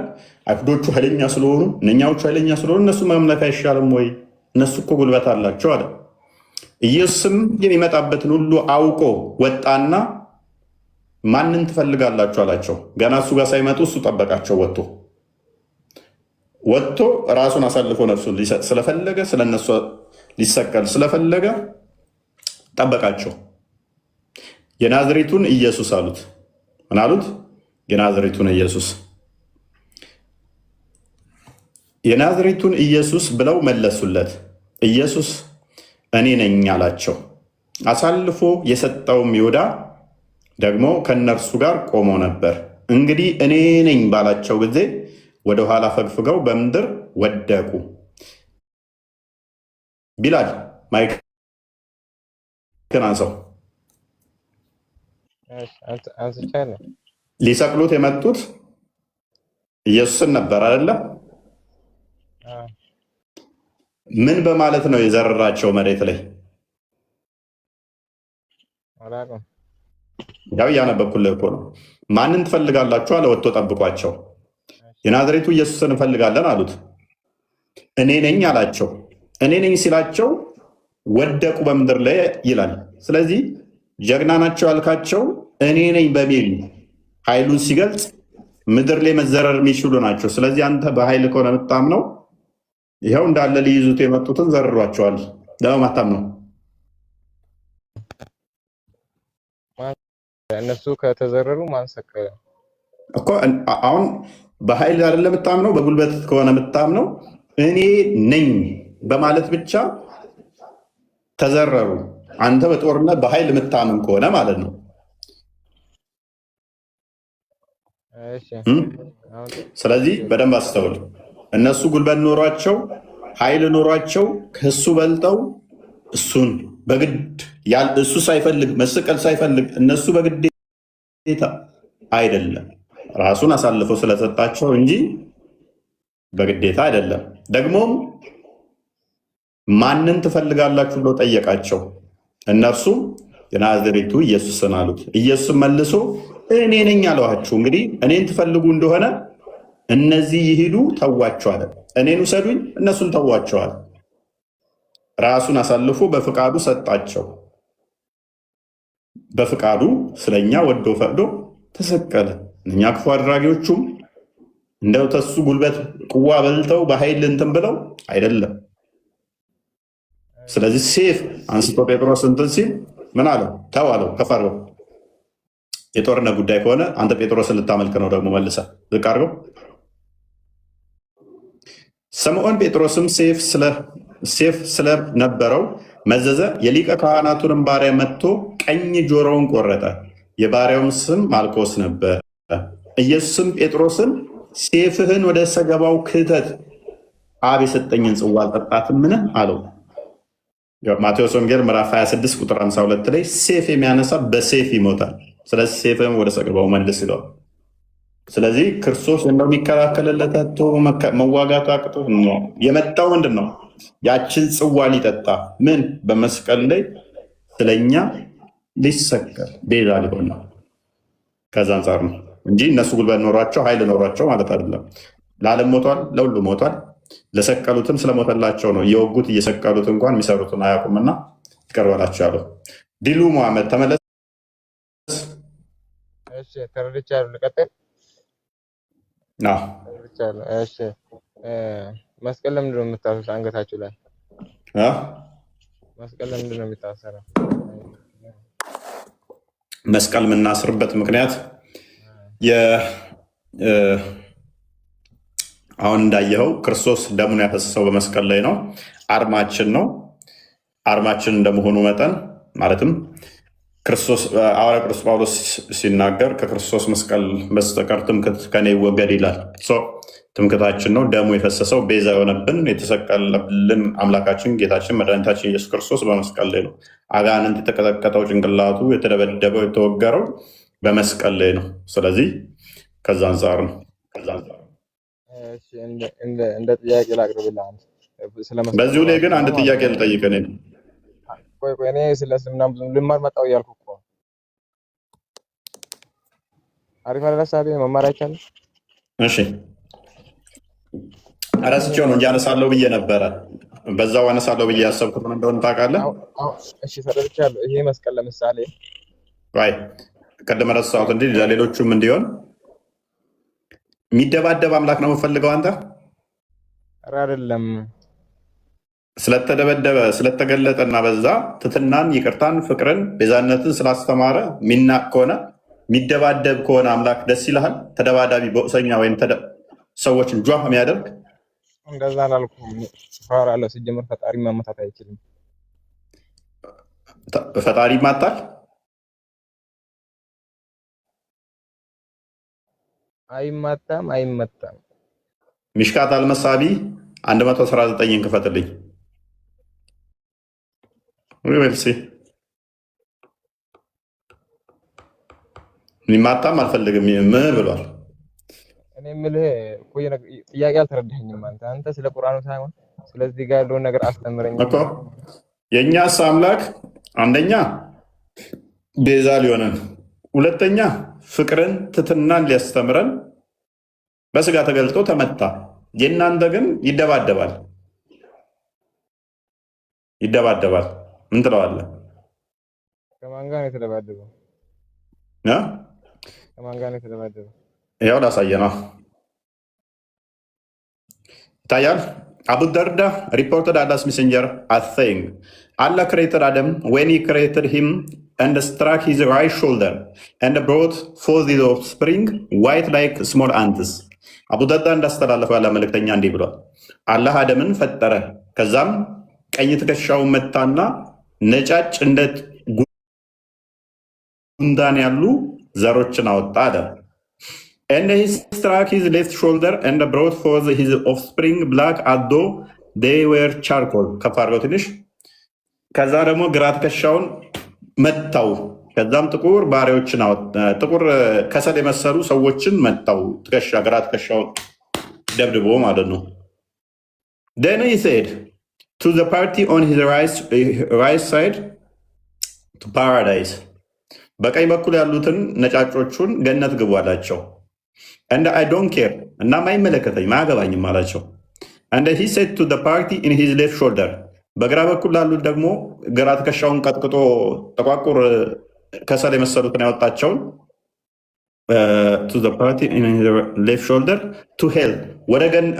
አይሁዶቹ ኃይለኛ ስለሆኑ እነኛዎቹ ኃይለኛ ስለሆኑ እነሱ መምለክ አይሻልም ወይ? እነሱ እኮ ጉልበት አላቸው አለ። ኢየሱስም የሚመጣበትን ሁሉ አውቆ ወጣና ማንን ትፈልጋላችሁ አላቸው። ገና እሱ ጋር ሳይመጡ እሱ ጠበቃቸው። ወጥቶ ራሱን አሳልፎ ነፍሱን ሊሰጥ ስለፈለገ፣ ስለነሱ ሊሰቀል ስለፈለገ ጠበቃቸው። የናዝሬቱን ኢየሱስ አሉት። ምን አሉት? የናዝሬቱን ኢየሱስ። የናዝሬቱን ኢየሱስ ብለው መለሱለት። ኢየሱስ እኔ ነኝ አላቸው። አሳልፎ የሰጠውም ይሁዳ ደግሞ ከእነርሱ ጋር ቆሞ ነበር። እንግዲህ እኔ ነኝ ባላቸው ጊዜ ወደኋላ ፈግፍገው በምድር ወደቁ። ቢላል ማይክን አንሰው። ሊሰቅሉት የመጡት ኢየሱስን ነበር አይደለ? ምን በማለት ነው የዘረራቸው መሬት ላይ? ያው እያነበብኩልህ እኮ ነው። ማንን ትፈልጋላችሁ አለ። ወጥቶ ጠብቋቸው። የናዝሬቱ ኢየሱስን እንፈልጋለን አሉት። እኔ ነኝ አላቸው። እኔ ነኝ ሲላቸው ወደቁ በምድር ላይ ይላል። ስለዚህ ጀግና ናቸው ያልካቸው እኔ ነኝ በሚል ኃይሉን ሲገልጽ ምድር ላይ መዘረር የሚችሉ ናቸው። ስለዚህ አንተ በኃይል ከሆነ የምታምነው ይኸው እንዳለ ሊይዙት የመጡትን ዘርሯቸዋል። ለማታም ነው እነሱ ከተዘረሩ ማንሰቀለ እኮ። አሁን በኃይል አይደለም የምታምነው፣ በጉልበት ከሆነ የምታምነው እኔ ነኝ በማለት ብቻ ተዘረሩ። አንተ በጦርነት በኃይል የምታምን ከሆነ ማለት ነው። ስለዚህ በደንብ አስተውል። እነሱ ጉልበት ኖሯቸው ኃይል ኖሯቸው ከእሱ በልጠው እሱን በግድ እሱ ሳይፈልግ መሰቀል ሳይፈልግ እነሱ በግዴታ አይደለም ራሱን አሳልፎ ስለሰጣቸው እንጂ በግዴታ አይደለም። ደግሞም ማንን ትፈልጋላችሁ ብሎ ጠየቃቸው። እነርሱ የናዝሬቱ ኢየሱስን አሉት። ኢየሱስ መልሶ እኔ ነኝ አለኋችሁ። እንግዲህ እኔን ትፈልጉ እንደሆነ እነዚህ ይሂዱ፣ ተዋቸዋል። እኔን ውሰዱኝ፣ እነሱን ተዋቸዋል። ራሱን አሳልፎ በፍቃዱ ሰጣቸው። በፍቃዱ ስለኛ ወዶ ፈቅዶ ተሰቀለ። እኛ ክፉ አድራጊዎቹም እንደው ተሱ ጉልበት ቁዋ በልተው በኃይል እንትን ብለው አይደለም። ስለዚህ ሴፍ አንስቶ ጴጥሮስ እንትን ሲል ምን አለው? ተው አለው። ከፈረው የጦርነት ጉዳይ ከሆነ አንተ ጴጥሮስን ልታመልክ ነው ደግሞ መልሰ ዝቅ አድርገው። ስምዖን ጴጥሮስም ሴፍ ስለነበረው መዘዘ። የሊቀ ካህናቱንም ባሪያ መጥቶ ቀኝ ጆሮውን ቆረጠ። የባሪያውም ስም ማልኮስ ነበር። ኢየሱስም ጴጥሮስን ሴፍህን ወደ ሰገባው ክተት፣ አብ የሰጠኝን ጽዋ አልጠጣትምን አለው። ማቴዎስ ወንጌል ምዕራፍ 26 ቁጥር 52 ላይ ሴፍ የሚያነሳ በሴፍ ይሞታል። ስለዚህ ሴፍህን ወደ ሰቅልባው መልስ ይለዋል። ስለዚህ ክርስቶስ እንደሚከላከልለት አቶ መዋጋት አቅቶ ነው የመጣው። ምንድን ነው ያችን ጽዋ ሊጠጣ ምን በመስቀል ላይ ስለኛ ሊሰቀል ቤዛ ሊሆን ነው። ከዛ አንጻር ነው እንጂ እነሱ ጉልበት ኖሯቸው ኃይል ኖሯቸው ማለት አይደለም። ለዓለም ሞቷል፣ ለሁሉ ሞቷል። ለሰቀሉትም ስለሞተላቸው ነው። እየወጉት እየሰቀሉት እንኳን የሚሰሩትን አያውቁምና ይቅር በላቸው ያለው። ዲሉ መሐመድ ተመለስ። ተረድቻለሁ። ልቀጥል። እሺ መስቀል ለምንድን ነው የምታስሩት? አንገታችሁ ላይ መስቀል ለምንድን ነው የሚታሰረው? መስቀል የምናስርበት ምክንያት አሁን እንዳየኸው ክርስቶስ ደሙን ያፈሰሰው በመስቀል ላይ ነው። አርማችን ነው። አርማችን እንደመሆኑ መጠን ማለትም ሐዋርያ ቅዱስ ጳውሎስ ሲናገር ከክርስቶስ መስቀል በስተቀር ትምክህት ከኔ ይወገድ ይላል። ትምክህታችን ነው። ደሙ የፈሰሰው ቤዛ የሆነብን የተሰቀለብልን አምላካችን ጌታችን መድኃኒታችን ኢየሱስ ክርስቶስ በመስቀል ላይ ነው። አጋንንት የተቀጠቀጠው ጭንቅላቱ የተደበደበው የተወገረው በመስቀል ላይ ነው። ስለዚህ ከዛ አንጻር ነው። እንደ ጥያቄ ላቅርብልህ። በዚሁ ላይ ግን አንድ ጥያቄ ልጠይቅህ። እኔ ስለ እስልምና ብዙ ልማር መጣሁ እያልኩ እኮ አሪፍ አይደል? ሀሳቤ መማር አይቻልም? እሺ እረስቼው ነው እንጂ አነሳለሁ ብዬ ነበረ። በዛው አነሳለሁ ብዬ ያሰብኩት ምን እንደሆነ ታውቃለህ? እሺ ተረድቻለሁ። ይሄ መስቀል ለምሳሌ ቅድም ረሳሁት እንጂ ለሌሎቹም እንዲሆን የሚደባደብ አምላክ ነው የምፈልገው አንተ? ኧረ አይደለም። ስለተደበደበ ስለተገለጠ እና በዛ ትትናን፣ ይቅርታን፣ ፍቅርን፣ ቤዛነትን ስላስተማረ የሚናቅ ከሆነ የሚደባደብ ከሆነ አምላክ ደስ ይልሃል? ተደባዳቢ ቦክሰኛ ወይም ሰዎችን ጇ የሚያደርግ እንደዛ አላልኩም። ፓወር አለው ሲጀምር። ፈጣሪ ማመታት አይችልም። ፈጣሪ ይማታል? አይማታም፣ አይመታም። ሚሽካት አልመሳቢ 119ን ክፈትልኝ። ሪቨልሲ ሚማታም አልፈልግም ምን ብሏል? እኔ የምልህ እኮ ጥያቄ አልተረዳኸኝም። አንተ ስለ ቁርአኑ ሳይሆን ስለዚህ ጋር ያለውን ነገር አስተምረኝ እኮ። የእኛስ አምላክ አንደኛ ቤዛ ሊሆነን፣ ሁለተኛ ፍቅርን ትትናን ሊያስተምረን በስጋ ተገልጦ ተመታ። የእናንተ ግን ይደባደባል። ምን ትለዋለህ? ከማን ጋር ነው የተደባደበው? ከማን ጋር ነው የተደባደበው? ያው ላሳየህ ነው። ይታያል። አቡ ደርዳ reported Allah's messenger as saying, Allah created Adam when he created him and struck his right shoulder and brought forth his offspring white like small ants. አቡ ደርዳ እንዳስተላለፈው ያለ መልእክተኛ እንዲህ ብሏል። አላህ አደምን ፈጠረ፣ ከዛም ቀኝ ትከሻውን መታና ነጫጭ እንደ ጉንዳን ያሉ ዘሮችን አወጣ አለ። And he struck his left shoulder and brought forth his offspring black as though they were charcoal. ከፍ አድርገው ትንሽ። ከዛ ደግሞ ግራ ትከሻውን መታው። ከዛም ጥቁር ባሪያዎችን ጥቁር ከሰል የመሰሉ ሰዎችን መታው። ግራ ትከሻውን ደብድቦ ማለት ነው። Then he said to the party on his right side to paradise. በቀኝ በኩል ያሉትን ነጫጮቹን ገነት ግቡ አላቸው። And I don't care. እናም አይመለከተኝም አያገባኝም አላቸው። And he said to the party in his left shoulder. በግራ በኩል ላሉት ደግሞ ግራ ትከሻውን ቀጥቅጦ ጠቋቁር ከሰል የመሰሉትን ያወጣቸውን to the party in his left shoulder to hell.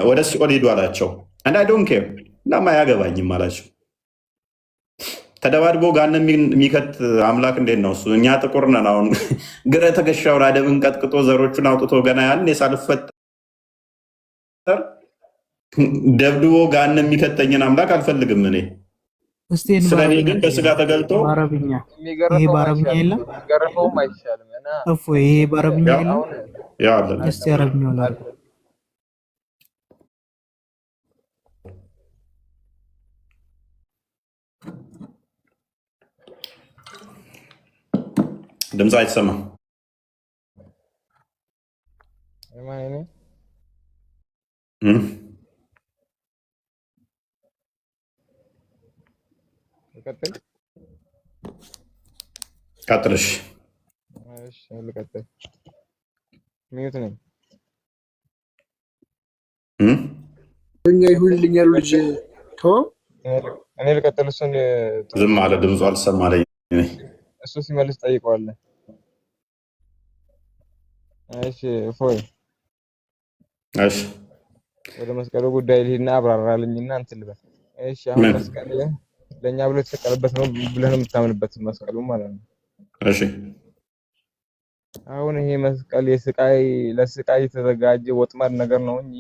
ወደ ሲኦል ሂዱ አላቸው። And I don't care. እናም አያገባኝም አላቸው። ተደባድቦ ጋን የሚከት አምላክ እንዴት ነው እሱ? እኛ ጥቁር ነን። አሁን ግራ ተከሻውን አደምን ቀጥቅጦ ዘሮቹን አውጥቶ ገና ያን ሳልፈጠር ደብድቦ ጋን የሚከተኝን አምላክ አልፈልግም እኔ። ስለኔ ግን በስጋ ተገልጦ ይሄ በአረብኛ የለም እፎ፣ ይሄ በአረብኛ የለም። ያው አለ እስቲ አረብኛው ላይ ድምፅ አይሰማም። ቀጥልሽ። ሚዩት ነኝ። እኛ ይሁንልኝ ያሉ ልጅ እኔ ልቀጥል። እሱን ዝም አለ፣ ድምፁ አልሰማለኝ። እሱ ሲመልስ ጠይቀዋለሁ። እሺ ፎይ፣ እሺ ወደ መስቀሉ ጉዳይ ልሂድና አብራራልኝና እንትን ልበል። እሺ አሁን መስቀል ለእኛ ብሎ የተሰቀለበት ነው ብለህ ነው የምታምንበት መስቀሉ ማለት ነው? እሺ አሁን ይሄ መስቀል ለስቃይ የተዘጋጀ ወጥመድ ነገር ነው እንጂ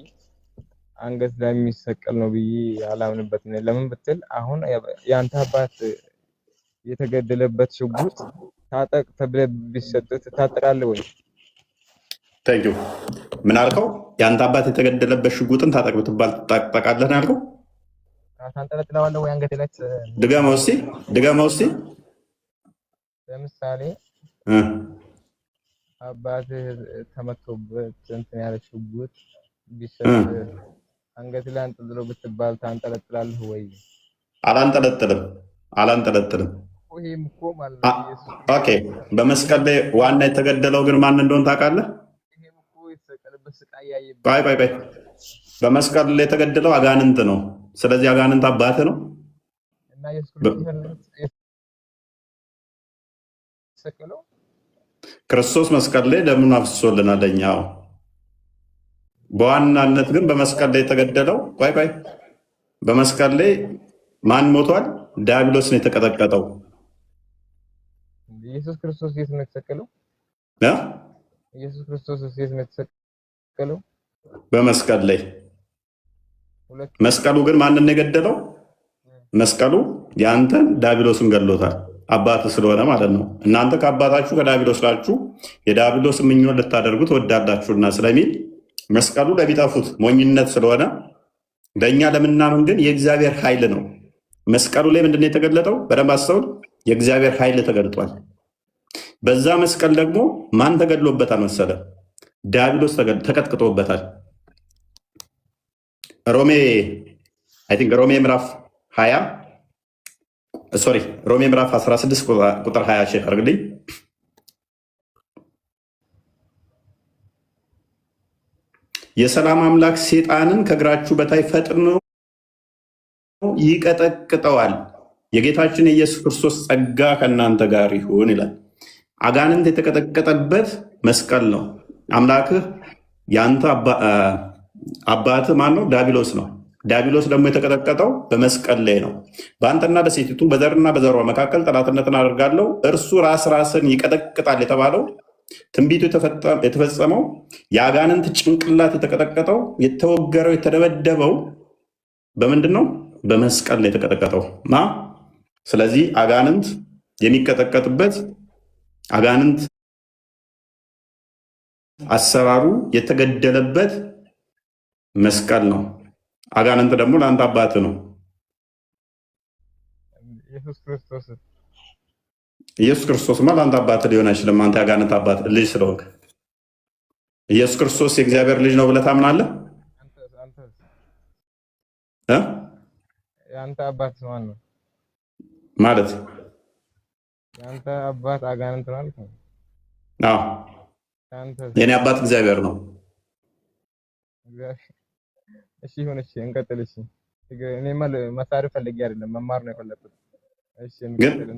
አንገት ላይ የሚሰቀል ነው ብዬ አላምንበትም። ለምን ብትል አሁን ያንተ አባት የተገደለበት ሽጉጥ ታጠቅ ተብለህ ቢሰጥህ ትታጠቃለህ ወይ? ታንኪ ዩ። ምን አልከው? ያንተ አባት የተገደለበት ሽጉጥን ታጠቅ ብትባል ትታጠቃለህ ነው ያልከው? ታንጠለጥለዋለህ ወይ አንገት ላይ? ድገመው እስኪ። ለምሳሌ አባትህ ተመቶበት እንትን ያለ ሽጉጥ ቢሰጥ አንገት ላይ አንጠልጥሎ ብትባል ታንጠለጥላለህ ወይ? አላንጠለጥልም። ኦኬ። በመስቀል ላይ ዋና የተገደለው ግን ማን እንደሆነ ታውቃለህ? ቆይ። በመስቀል ላይ የተገደለው አጋንንት ነው። ስለዚህ አጋንንት አባትህ ነው። ክርስቶስ መስቀል ላይ ደሙን አፍስሶልናል ለእኛው። በዋናነት ግን በመስቀል ላይ የተገደለው በመስቀል ላይ ማን ሞቷል? ዲያብሎስ ነው የተቀጠቀጠው። ኢየሱስ ክርስቶስ የት ነው የተሰቀለው? ኢየሱስ ክርስቶስ የት ነው የተሰቀለው? በመስቀል ላይ። መስቀሉ ግን ማንን ነው የገደለው? መስቀሉ ያንተን ዲያብሎስን ገድሎታል። አባት ስለሆነ ማለት ነው። እናንተ ከአባታችሁ ከዲያብሎስ ናችሁ፣ የዲያብሎስ ምኞት ልታደርጉ ትወዳላችሁና ስለሚል መስቀሉ ለሚጠፉት ሞኝነት ስለሆነ ለእኛ ለምናምን ግን የእግዚአብሔር ኃይል ነው። መስቀሉ ላይ ምንድን ነው የተገለጠው? በደንብ አስተውል። የእግዚአብሔር ኃይል ተገልጧል። በዛ መስቀል ደግሞ ማን ተገድሎበታል መሰለ? ዲያብሎስ ተቀጥቅጦበታል። ሮሜ ምዕራፍ 20 ሮሜ ምዕራፍ 16 ቁጥር 20 ሼክ አርግልኝ። የሰላም አምላክ ሴጣንን ከእግራችሁ በታች ፈጥኖ ይቀጠቅጠዋል፣ የጌታችን የኢየሱስ ክርስቶስ ጸጋ ከእናንተ ጋር ይሁን ይላል። አጋንንት የተቀጠቀጠበት መስቀል ነው። አምላክህ የአንተ አባትህ ማን ነው? ዲያብሎስ ነው። ዲያብሎስ ደግሞ የተቀጠቀጠው በመስቀል ላይ ነው። በአንተና በሴቲቱ በዘርና በዘሯ መካከል ጠላትነትን አደርጋለሁ፣ እርሱ ራስን ይቀጠቅጣል የተባለው ትንቢቱ የተፈጸመው የአጋንንት ጭንቅላት የተቀጠቀጠው የተወገረው የተደበደበው በምንድን ነው? በመስቀል ላይ የተቀጠቀጠው ማ። ስለዚህ አጋንንት የሚቀጠቀጥበት አጋንንት አሰራሩ የተገደለበት መስቀል ነው። አጋንንት ደግሞ ለአንተ አባት ነው። ኢየሱስ ክርስቶስማ ለአንተ አባት ሊሆን አይችልም። አንተ የአጋንንት አባት ልጅ ስለሆንክ ኢየሱስ ክርስቶስ የእግዚአብሔር ልጅ ነው ብለህ ታምናለህ? የአንተ አባት ማን ነው ማለት? የአንተ አባት አጋንንት ማለት ነው? አዎ፣ የኔ አባት እግዚአብሔር ነው። እሺ ይሁን። እሺ እንቀጥል። እሺ እኔማ መሳሪያ ፈልጌ አይደለም መማር ነው የፈለኩት። እሺ እንቀጥል።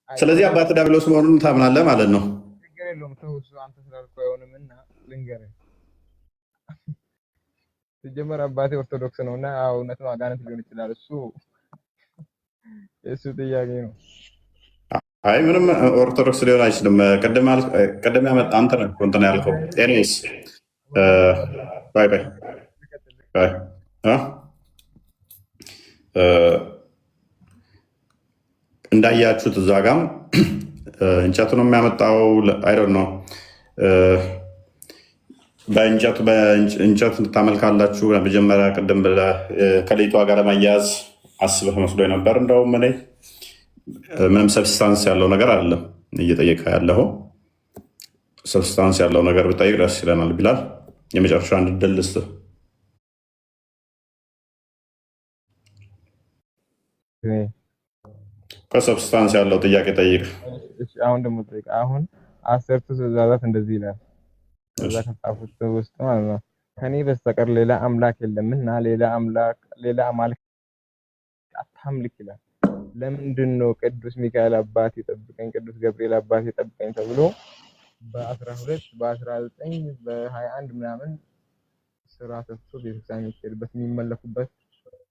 ስለዚህ አባት ዲያብሎስ መሆኑን ታምናለህ ማለት ነው? ችግር የለውም። ተው እሱ አንተ ስላልከው አይሆንምና ልንገርህ። ሲጀመር አባቴ ኦርቶዶክስ ነውና እውነት ነው አጋንንት ሊሆን ይችላል። እሱ ጥያቄ ነው። አይ ምንም ኦርቶዶክስ ሊሆን አይችልም። ቅድም ያመጣ አንተ ነህ እንትን ያልከው። ኤኒዌይስ ባይ እንዳያችሁት እዛ ጋም እንጨቱ ነው የሚያመጣው። አይ ዶንት ኖ በእንጨት ታመልካላችሁ። መጀመሪያ ቅድም ከሌቷ ጋር ለማያያዝ አስበህ መስሎ ነበር። እንደውም እኔ ምንም ሰብስታንስ ያለው ነገር አይደለም እየጠየቀ ያለው። ሰብስታንስ ያለው ነገር ብጠይቅ ደስ ይለናል ቢላል። የመጨረሻ እንድደልስ ከሰብስታንስ ያለው ጥያቄ ጠይቅ። አሁን ደግሞ ጠይቅ። አሁን 10ቱ ትእዛዛት እንደዚህ ይላል እዛ ከጻፉት ውስጥ ማለት ነው ከኔ በስተቀር ሌላ አምላክ የለምና ሌላ አማልክት አታምልክ ይላል። ለምንድን ነው ቅዱስ ሚካኤል አባት ይጠብቀኝ፣ ቅዱስ ገብርኤል አባት ይጠብቀኝ ተብሎ በ12 በ19 በ21 ምናምን ስራ ተፍቶ ቤተክርስቲያን የሚሄድበት የሚመለኩበት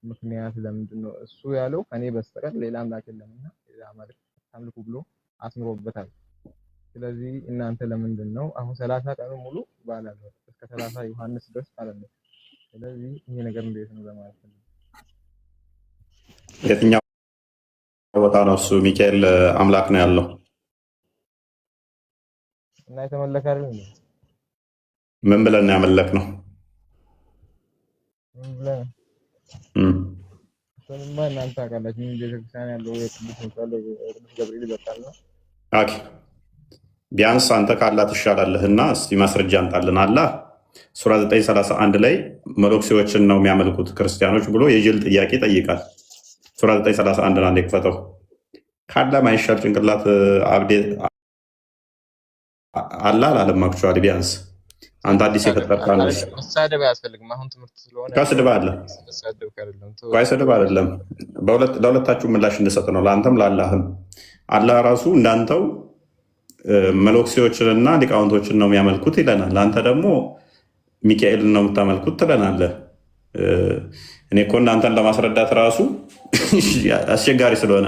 ምክንያት ለምንድን ነው? እሱ ያለው ከኔ በስተቀር ሌላ አምላክ የለምና ሌላ አማልክት አታምልኩ ብሎ አስምሮበታል። ስለዚህ እናንተ ለምንድን ነው አሁን 30 ቀኑ ሙሉ ባላለ እስከ 30 ዮሐንስ ድረስ ማለት ነው። ስለዚህ ይሄ ነገር እንዴት ነው ለማለት ነው። የትኛው ቦታ ነው እሱ ሚካኤል አምላክ ነው ያለው? እና የተመለከ አይደል እንዴ? ምን ብለን ያመለክ ነው? ምን ብለን እሱንማ እናንተ ታውቃላችሁ። ምን ቤተክርስቲያን ያለው የቅዱስ ሚካኤል ቅዱስ ገብርኤል ይበቃል ነው። ኦኬ ቢያንስ አንተ ካላት ትሻላለህና እስቲ ማስረጃ አንጣልን። አላህ ሱራ 931 ላይ መነኩሴዎችን ነው የሚያመልኩት ክርስቲያኖች ብሎ የጅል ጥያቄ ይጠይቃል። ሱራ 931 አንዴ ክፈተው። ካለ ማይሻል ጭንቅላት አብዴ አላህ አላለማክቹአሊ ቢያንስ አንተ አዲስ የፈጠርካ ነው። መሳደብ አያስፈልግም። አሁን ትምህርት ስለሆነ ከስድብ አለ ቆይ ስድብ አይደለም። ለሁለታችሁ ምላሽ እንሰጥ ነው፣ ለአንተም ለአላህም። አላህ ራሱ እንዳንተው መነኩሴዎችንና ሊቃውንቶችን ነው የሚያመልኩት ይለናል። ለአንተ ደግሞ ሚካኤልን ነው የምታመልኩት ትለናለህ። እኔ እኮ እናንተን ለማስረዳት ራሱ አስቸጋሪ ስለሆነ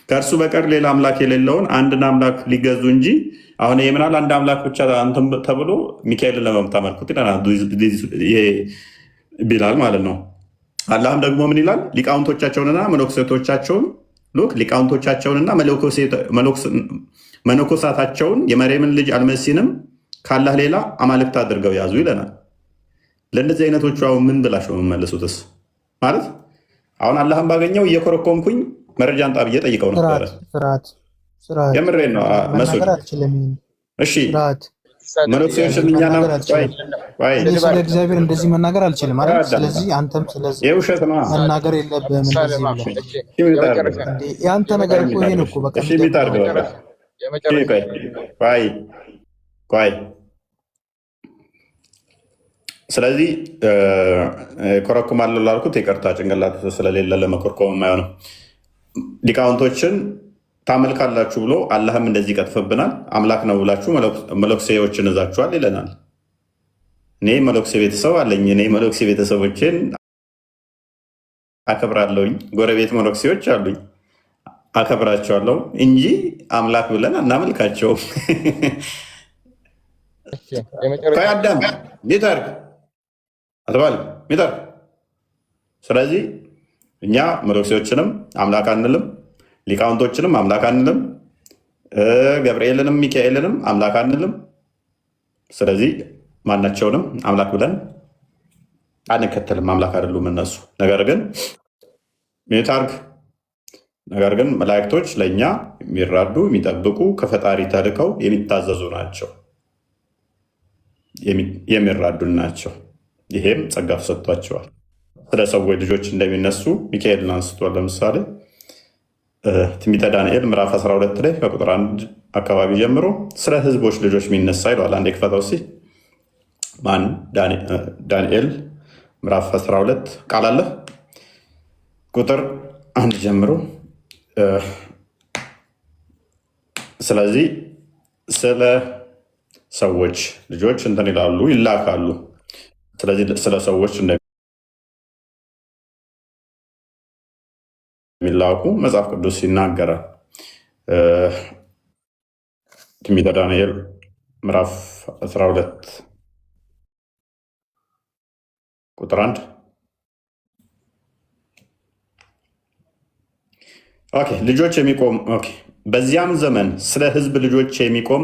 ከእርሱ በቀር ሌላ አምላክ የሌለውን አንድን አምላክ ሊገዙ እንጂ አሁን የምናል አንድ አምላክ ብቻ አንተም ተብሎ ሚካኤልን ለመምታመልኩት ይለናል ቢላል ማለት ነው። አላህም ደግሞ ምን ይላል? ሊቃውንቶቻቸውንና መነኮሳታቸውን የመርየምን ልጅ አልመሲንም ካላህ ሌላ አማልክት አድርገው ያዙ ይለናል። ለእነዚህ አይነቶቹ አሁን ምን ብላችሁ ነው የምመልሱትስ? ማለት አሁን አላህን ባገኘው እየኮረኮምኩኝ መረጃ አንጣ ብዬ ጠይቀው ነበረ። የምሬን ነው መስሎኝ። እሺ መነኩሴዎችን እኛና ስለ እግዚአብሔር እንደዚህ መናገር አልችልም ማለት። ስለዚህ አንተም ስለዚህ የውሸት ነው መናገር የለብህም። የአንተ ነገር እኮ ይሄን እኮ በቃ ቆይ ስለዚህ ኮረኩማለሁ ላልኩት ይቅርታ፣ ጭንቅላት ስለሌለ ለመኮርኮም የማይሆነው ሊቃውንቶችን ታመልካላችሁ ብሎ አላህም እንደዚህ ይቀጥፍብናል። አምላክ ነው ብላችሁ መነኩሴዎችን እዛችኋል ይለናል። እኔ መነኩሴ ቤተሰብ አለኝ። እኔ መነኩሴ ቤተሰቦችን አከብራለሁኝ። ጎረቤት መነኩሴዎች አሉኝ፣ አከብራቸዋለሁ እንጂ አምላክ ብለን አናመልካቸውም። ከአዳም ሚታርግ አትባል ሚታርግ። ስለዚህ እኛ መነኩሴዎችንም አምላክ አንልም፣ ሊቃውንቶችንም አምላክ አንልም፣ ገብርኤልንም ሚካኤልንም አምላክ አንልም። ስለዚህ ማናቸውንም አምላክ ብለን አንከተልም። አምላክ አይደሉም እነሱ። ነገር ግን መላእክቶች ለእኛ የሚራዱ የሚጠብቁ ከፈጣሪ ተልከው የሚታዘዙ ናቸው፣ የሚራዱን ናቸው። ይሄም ጸጋ ተሰጥቷቸዋል። ስለ ሰዎች ልጆች እንደሚነሱ ሚካኤልን አንስቷል። ለምሳሌ ትንቢተ ዳንኤል ምዕራፍ 12 ላይ ከቁጥር 1 አካባቢ ጀምሮ ስለ ህዝቦች ልጆች የሚነሳ ይለዋል። አንዴ ክፈተው እስኪ። ማን? ዳንኤል ምዕራፍ 12 ቃል አለ ቁጥር 1 ጀምሮ። ስለዚህ ስለ ሰዎች ልጆች እንትን ይላሉ፣ ይላካሉ። ስለዚህ ስለ ሰዎች እንደሚላኩ መጽሐፍ ቅዱስ ይናገራል። ትንቢተ ዳንኤል ምዕራፍ 12 ቁጥር 1 ልጆች የሚቆም በዚያም ዘመን ስለ ህዝብ ልጆች የሚቆም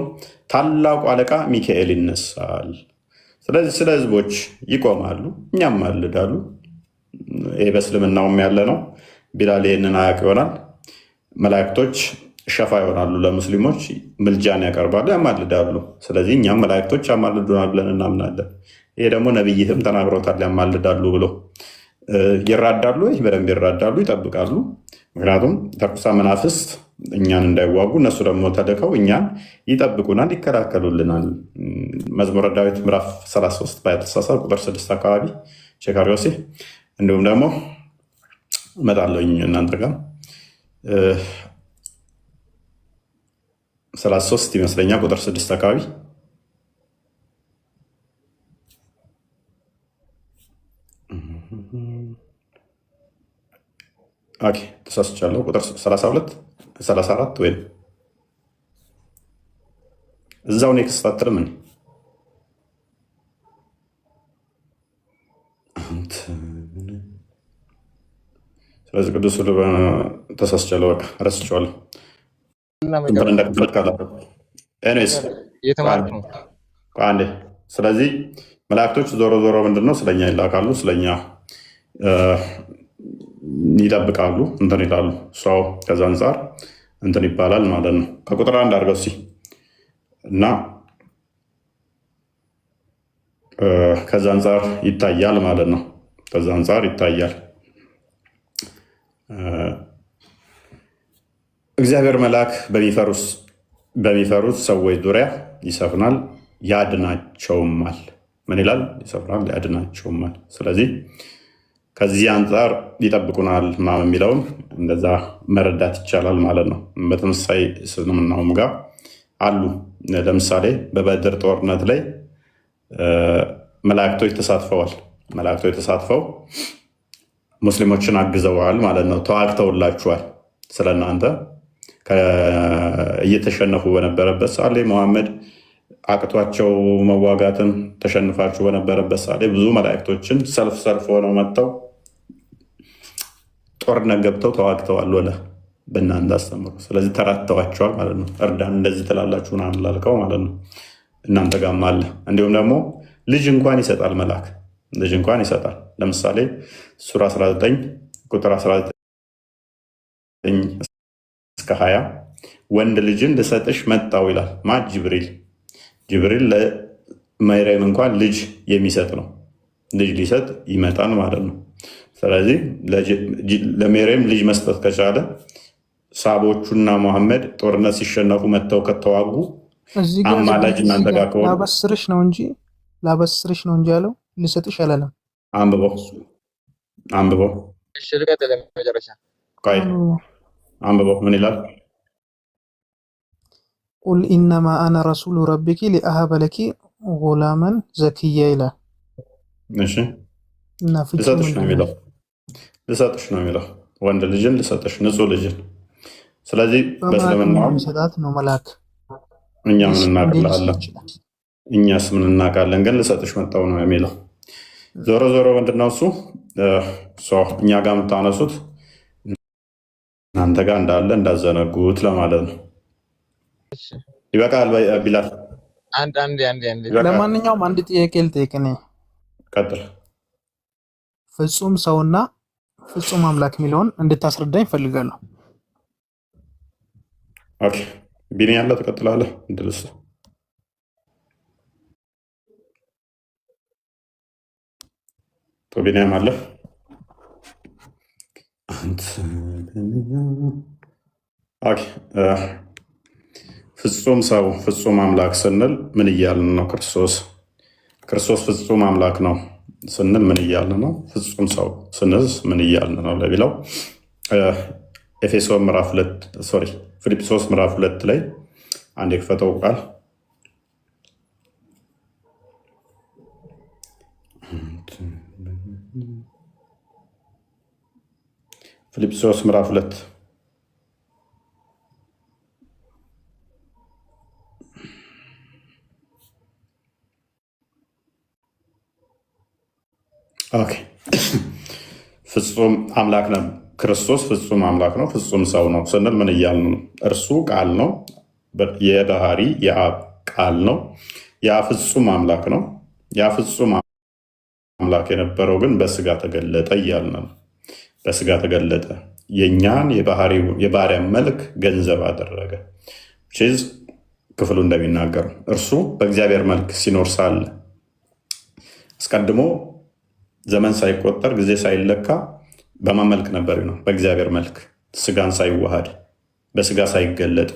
ታላቁ አለቃ ሚካኤል ይነሳል። ስለዚህ ስለ ህዝቦች ይቆማሉ፣ እኛም ማልዳሉ። ይህ በእስልምናውም ያለ ነው። ቢላል ይህንን አያውቅ ይሆናል። መላእክቶች ሸፋ ይሆናሉ፣ ለሙስሊሞች ምልጃን ያቀርባሉ፣ ያማልዳሉ። ስለዚህ እኛም መላእክቶች ያማልዱናል ብለን እናምናለን። ይሄ ደግሞ ነብይትም ተናግሮታል ያማልዳሉ ብሎ ይራዳሉ ወይ? በደንብ ይራዳሉ፣ ይጠብቃሉ። ምክንያቱም ተርኩሳን መናፍስት እኛን እንዳይዋጉ እነሱ ደግሞ ተልከው እኛን ይጠብቁናል፣ ይከላከሉልናል። መዝሙረ ዳዊት ምዕራፍ 33 በተሳሳት ቁጥር 6 አካባቢ ሼካሪዮሴ እንዲሁም ደግሞ እመጣለሁኝ እናንተ ጋር 33 ይመስለኛል ቁጥር 6 አካባቢ ኦኬ ተሳስቻለሁ። ቁጥር 32 34 ወይም እዛው ኔክስት አትልም። ስለዚህ ቅዱስ ተሳስቻለሁ። በቃ ረስቼዋለሁ። አንዴ ስለዚህ መላእክቶች ዞሮ ዞሮ ምንድነው ስለኛ ይላካሉ፣ ስለኛ ይጠብቃሉ፣ እንትን ይላሉ። ሰው ከዛ አንጻር እንትን ይባላል ማለት ነው። ከቁጥር 1 አድርገው እስኪ እና ከዛ አንጻር ይታያል ማለት ነው። ከዛ አንጻር ይታያል። እግዚአብሔር መልአክ በሚፈሩት ሰዎች ዙሪያ ይሰፍናል ያድናቸውማል። ምን ይላል? ይሰፍናል ያድናቸውማል። ስለዚህ ከዚህ አንጻር ይጠብቁናል ምናምን የሚለውን እንደዛ መረዳት ይቻላል ማለት ነው። በተመሳሳይ እስልምናውም ጋር አሉ። ለምሳሌ በበድር ጦርነት ላይ መላእክቶች ተሳትፈዋል። መላእክቶች ተሳትፈው ሙስሊሞችን አግዘዋል ማለት ነው። ተዋግተውላችኋል። ስለእናንተ እየተሸነፉ በነበረበት ሰዓት ላይ መሐመድ አቅቷቸው መዋጋትን ተሸንፋችሁ በነበረበት ሰዓት ላይ ብዙ መላእክቶችን ሰልፍ ሆነው መጥተው ጦርነት ገብተው ተዋግተዋል ወለ በእናንተ አስተምሩ። ስለዚህ ተራተዋቸዋል ማለት ነው። እርዳን እንደዚህ ትላላችሁ ምናምን ላልከው ማለት ነው። እናንተ ጋርም አለ። እንዲሁም ደግሞ ልጅ እንኳን ይሰጣል መልአክ፣ ልጅ እንኳን ይሰጣል። ለምሳሌ ሱራ 19 ቁጥር 19 እስከ 20 ወንድ ልጅን ልሰጥሽ መጣው ይላል። ማ ጅብሪል ለመርየም እንኳን ልጅ የሚሰጥ ነው። ልጅ ሊሰጥ ይመጣል ማለት ነው። ስለዚህ ለመርየም ልጅ መስጠት ከቻለ ሳቦቹና መሐመድ ጦርነት ሲሸነፉ መጥተው ከተዋጉ አማላጅ እናንተ ጋር ከሆነ ላበስርሽ ነው እንጂ ያለው ልሰጥሽ አላለም። አንብበው ምን ይላል? ቁል ኢነማ አነ ረሱሉ ረቢኪ ሊአሀበ ለኪ ጉላመን ዘክያ ይላል። ልሰጥሽ ነው የሚለው ወንድ ልጅን ልሰጥሽ፣ ንጹህ ልጅን። ስለዚህ በእስልምና ሰጣት ነው መልአክ። እኛ ምን እናውቃለን? እኛስ ምን እናውቃለን? ግን ልሰጥሽ መጣው ነው የሚለው። ዞሮ ዞሮ ምንድነው እሱ እኛ ጋር የምታነሱት እናንተ ጋር እንዳለ እንዳዘነጉት ለማለት ነው። ይበቃል ቢላል። ለማንኛውም አንድ ጥያቄ ልጠይቅ። ቀጥል። ፍጹም ሰውና ፍጹም አምላክ የሚለውን እንድታስረዳኝ እፈልጋለሁ። ኦኬ ቢኒ ያለ ትቀጥላለህ። እንድልስ ቢኒያም አለ። ፍጹም ሰው ፍጹም አምላክ ስንል ምን እያልን ነው? ክርስቶስ ፍጹም አምላክ ነው ስንል ምን እያልን ነው? ፍጹም ሰው ስንል ምን እያልን ነው ለሚለው ፊልጵስዩስ ምዕራፍ 2 ላይ አንድ የክፈተው ቃል ፊልጵስዩስ ምዕራፍ 2 ፍጹም አምላክ ነው። ክርስቶስ ፍጹም አምላክ ነው፣ ፍጹም ሰው ነው ስንል ምን እያልን ነው? እርሱ ቃል ነው፣ የባህሪ የአብ ቃል ነው። ያ ፍጹም አምላክ ነው። ያ ፍጹም አምላክ የነበረው ግን በስጋ ተገለጠ እያልን ነው። በስጋ ተገለጠ፣ የእኛን የባህሪያ መልክ ገንዘብ አደረገ። ክፍሉ እንደሚናገረው እርሱ በእግዚአብሔር መልክ ሲኖር ሳለ አስቀድሞ ዘመን ሳይቆጠር ጊዜ ሳይለካ በማን መልክ ነበር ነው? በእግዚአብሔር መልክ ስጋን ሳይዋሃድ በስጋ ሳይገለጥ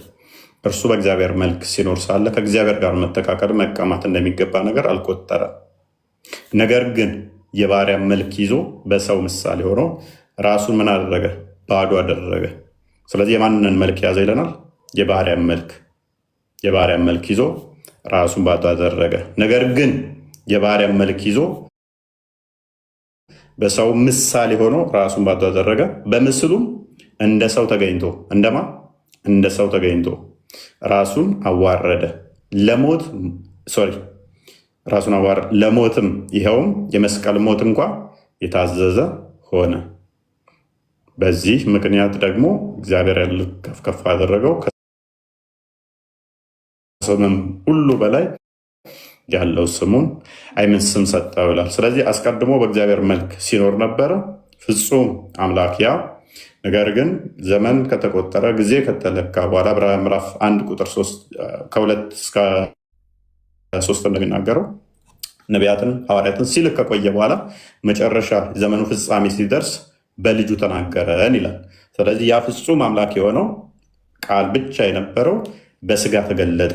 እርሱ በእግዚአብሔር መልክ ሲኖር ሳለ ከእግዚአብሔር ጋር መተካከል መቀማት እንደሚገባ ነገር አልቆጠረም። ነገር ግን የባሪያ መልክ ይዞ በሰው ምሳሌ ሆኖ ራሱን ምን አደረገ? ባዶ አደረገ። ስለዚህ የማንን መልክ ያዘ ይለናል? የባሪያ መልክ ይዞ ራሱን ባዶ አደረገ። ነገር ግን የባሪያ መልክ ይዞ በሰው ምሳሌ ሆኖ ራሱን ባዶ አደረገ። በምስሉም እንደ ሰው ተገኝቶ እንደ ሰው ተገኝቶ ራሱን አዋረደ ለሞትም ይኸውም የመስቀል ሞት እንኳ የታዘዘ ሆነ። በዚህ ምክንያት ደግሞ እግዚአብሔር ከፍ ከፍ አደረገው፣ ከስምም ሁሉ በላይ ያለው ስሙን ስም ሰጠው ይላል። ስለዚህ አስቀድሞ በእግዚአብሔር መልክ ሲኖር ነበረ ፍጹም አምላክ ያ። ነገር ግን ዘመን ከተቆጠረ ጊዜ ከተለካ በኋላ ዕብራውያን ምዕራፍ 1 ቁጥር 2-3 እንደሚናገረው ነቢያትን ሐዋርያትን ሲልክ ከቆየ በኋላ መጨረሻ ዘመኑ ፍጻሜ ሲደርስ በልጁ ተናገረን ይላል። ስለዚህ ያ ፍጹም አምላክ የሆነው ቃል ብቻ የነበረው በስጋ ተገለጠ።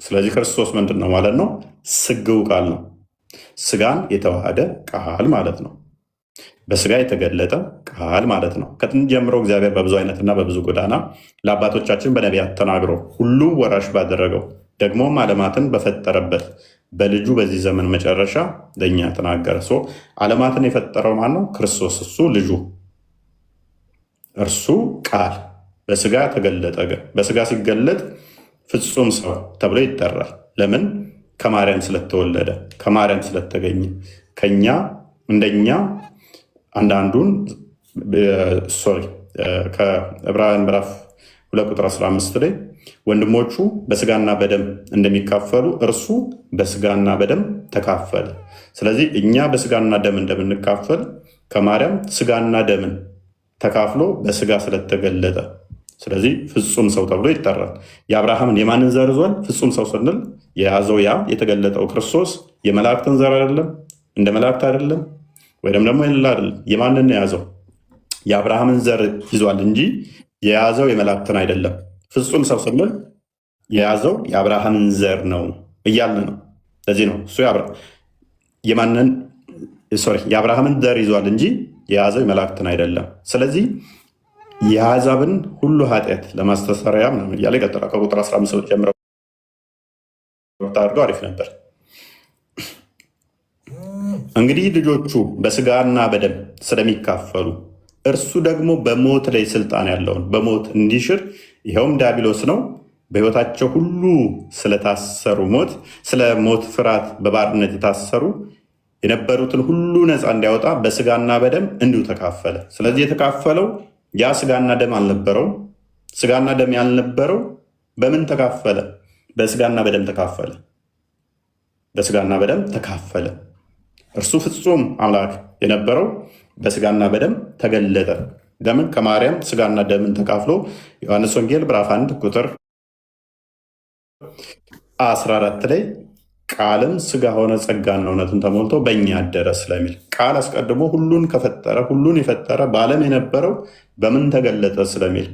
ስለዚህ ክርስቶስ ምንድን ነው ማለት ነው? ስግው ቃል ነው። ስጋን የተዋሃደ ቃል ማለት ነው። በስጋ የተገለጠ ቃል ማለት ነው። ከጥንት ጀምሮ እግዚአብሔር በብዙ አይነትና በብዙ ጎዳና ለአባቶቻችን በነቢያት ተናግሮ ሁሉም ወራሽ ባደረገው ደግሞም ዓለማትን በፈጠረበት በልጁ በዚህ ዘመን መጨረሻ ለእኛ ተናገረ። ዓለማትን የፈጠረው ማን ነው? ክርስቶስ። እሱ ልጁ፣ እርሱ ቃል በስጋ ተገለጠ። በስጋ ሲገለጥ ፍጹም ሰው ተብሎ ይጠራል። ለምን? ከማርያም ስለተወለደ፣ ከማርያም ስለተገኘ። ከኛ እንደኛ አንዳንዱን ከዕብራውያን ምዕራፍ 2 ቁጥር 15 ላይ ወንድሞቹ በስጋና በደም እንደሚካፈሉ እርሱ በስጋና በደም ተካፈለ። ስለዚህ እኛ በስጋና ደም እንደምንካፈል ከማርያም ስጋና ደምን ተካፍሎ በስጋ ስለተገለጠ ስለዚህ ፍጹም ሰው ተብሎ ይጠራል። የአብርሃምን የማንን ዘር ይዟል? ፍጹም ሰው ስንል የያዘው ያ የተገለጠው ክርስቶስ የመላእክትን ዘር አይደለም፣ እንደ መላእክት አይደለም፣ ወይም ደግሞ የሌላ አይደለም። የማንን የያዘው? የአብርሃምን ዘር ይዟል እንጂ የያዘው የመላእክትን አይደለም። ፍጹም ሰው ስንል የያዘው የአብርሃምን ዘር ነው እያልን ነው። ለዚህ ነው እሱ የአብርሃምን ዘር ይዟል እንጂ የያዘው የመላእክትን አይደለም። ስለዚህ የአሕዛብን ሁሉ ኃጢአት ለማስተሰሪያ ምናምን እያለ ይቀጥላል። ከቁጥር 15 ጀምረው አድርገው አሪፍ ነበር። እንግዲህ ልጆቹ በስጋና በደም ስለሚካፈሉ እርሱ ደግሞ በሞት ላይ ስልጣን ያለውን በሞት እንዲሽር ይኸውም ዲያብሎስ ነው። በሕይወታቸው ሁሉ ስለታሰሩ ስለ ሞት ፍርሃት በባርነት የታሰሩ የነበሩትን ሁሉ ነፃ እንዲያወጣ በስጋና በደም እንዲሁ ተካፈለ። ስለዚህ የተካፈለው ያ ስጋና ደም አልነበረው። ስጋና ደም ያልነበረው በምን ተካፈለ? በስጋና በደም ተካፈለ። በስጋና በደም ተካፈለ። እርሱ ፍጹም አምላክ የነበረው በስጋና በደም ተገለጠ። ለምን? ከማርያም ስጋና ደምን ተካፍሎ ዮሐንስ ወንጌል ምዕራፍ 1 ቁጥር 14 ላይ ቃልም ስጋ ሆነ ጸጋና እውነትን ተሞልቶ በእኛ አደረ ስለሚል ቃል አስቀድሞ ሁሉን ከፈጠረ ሁሉን የፈጠረ በዓለም የነበረው በምን ተገለጠ ስለሚል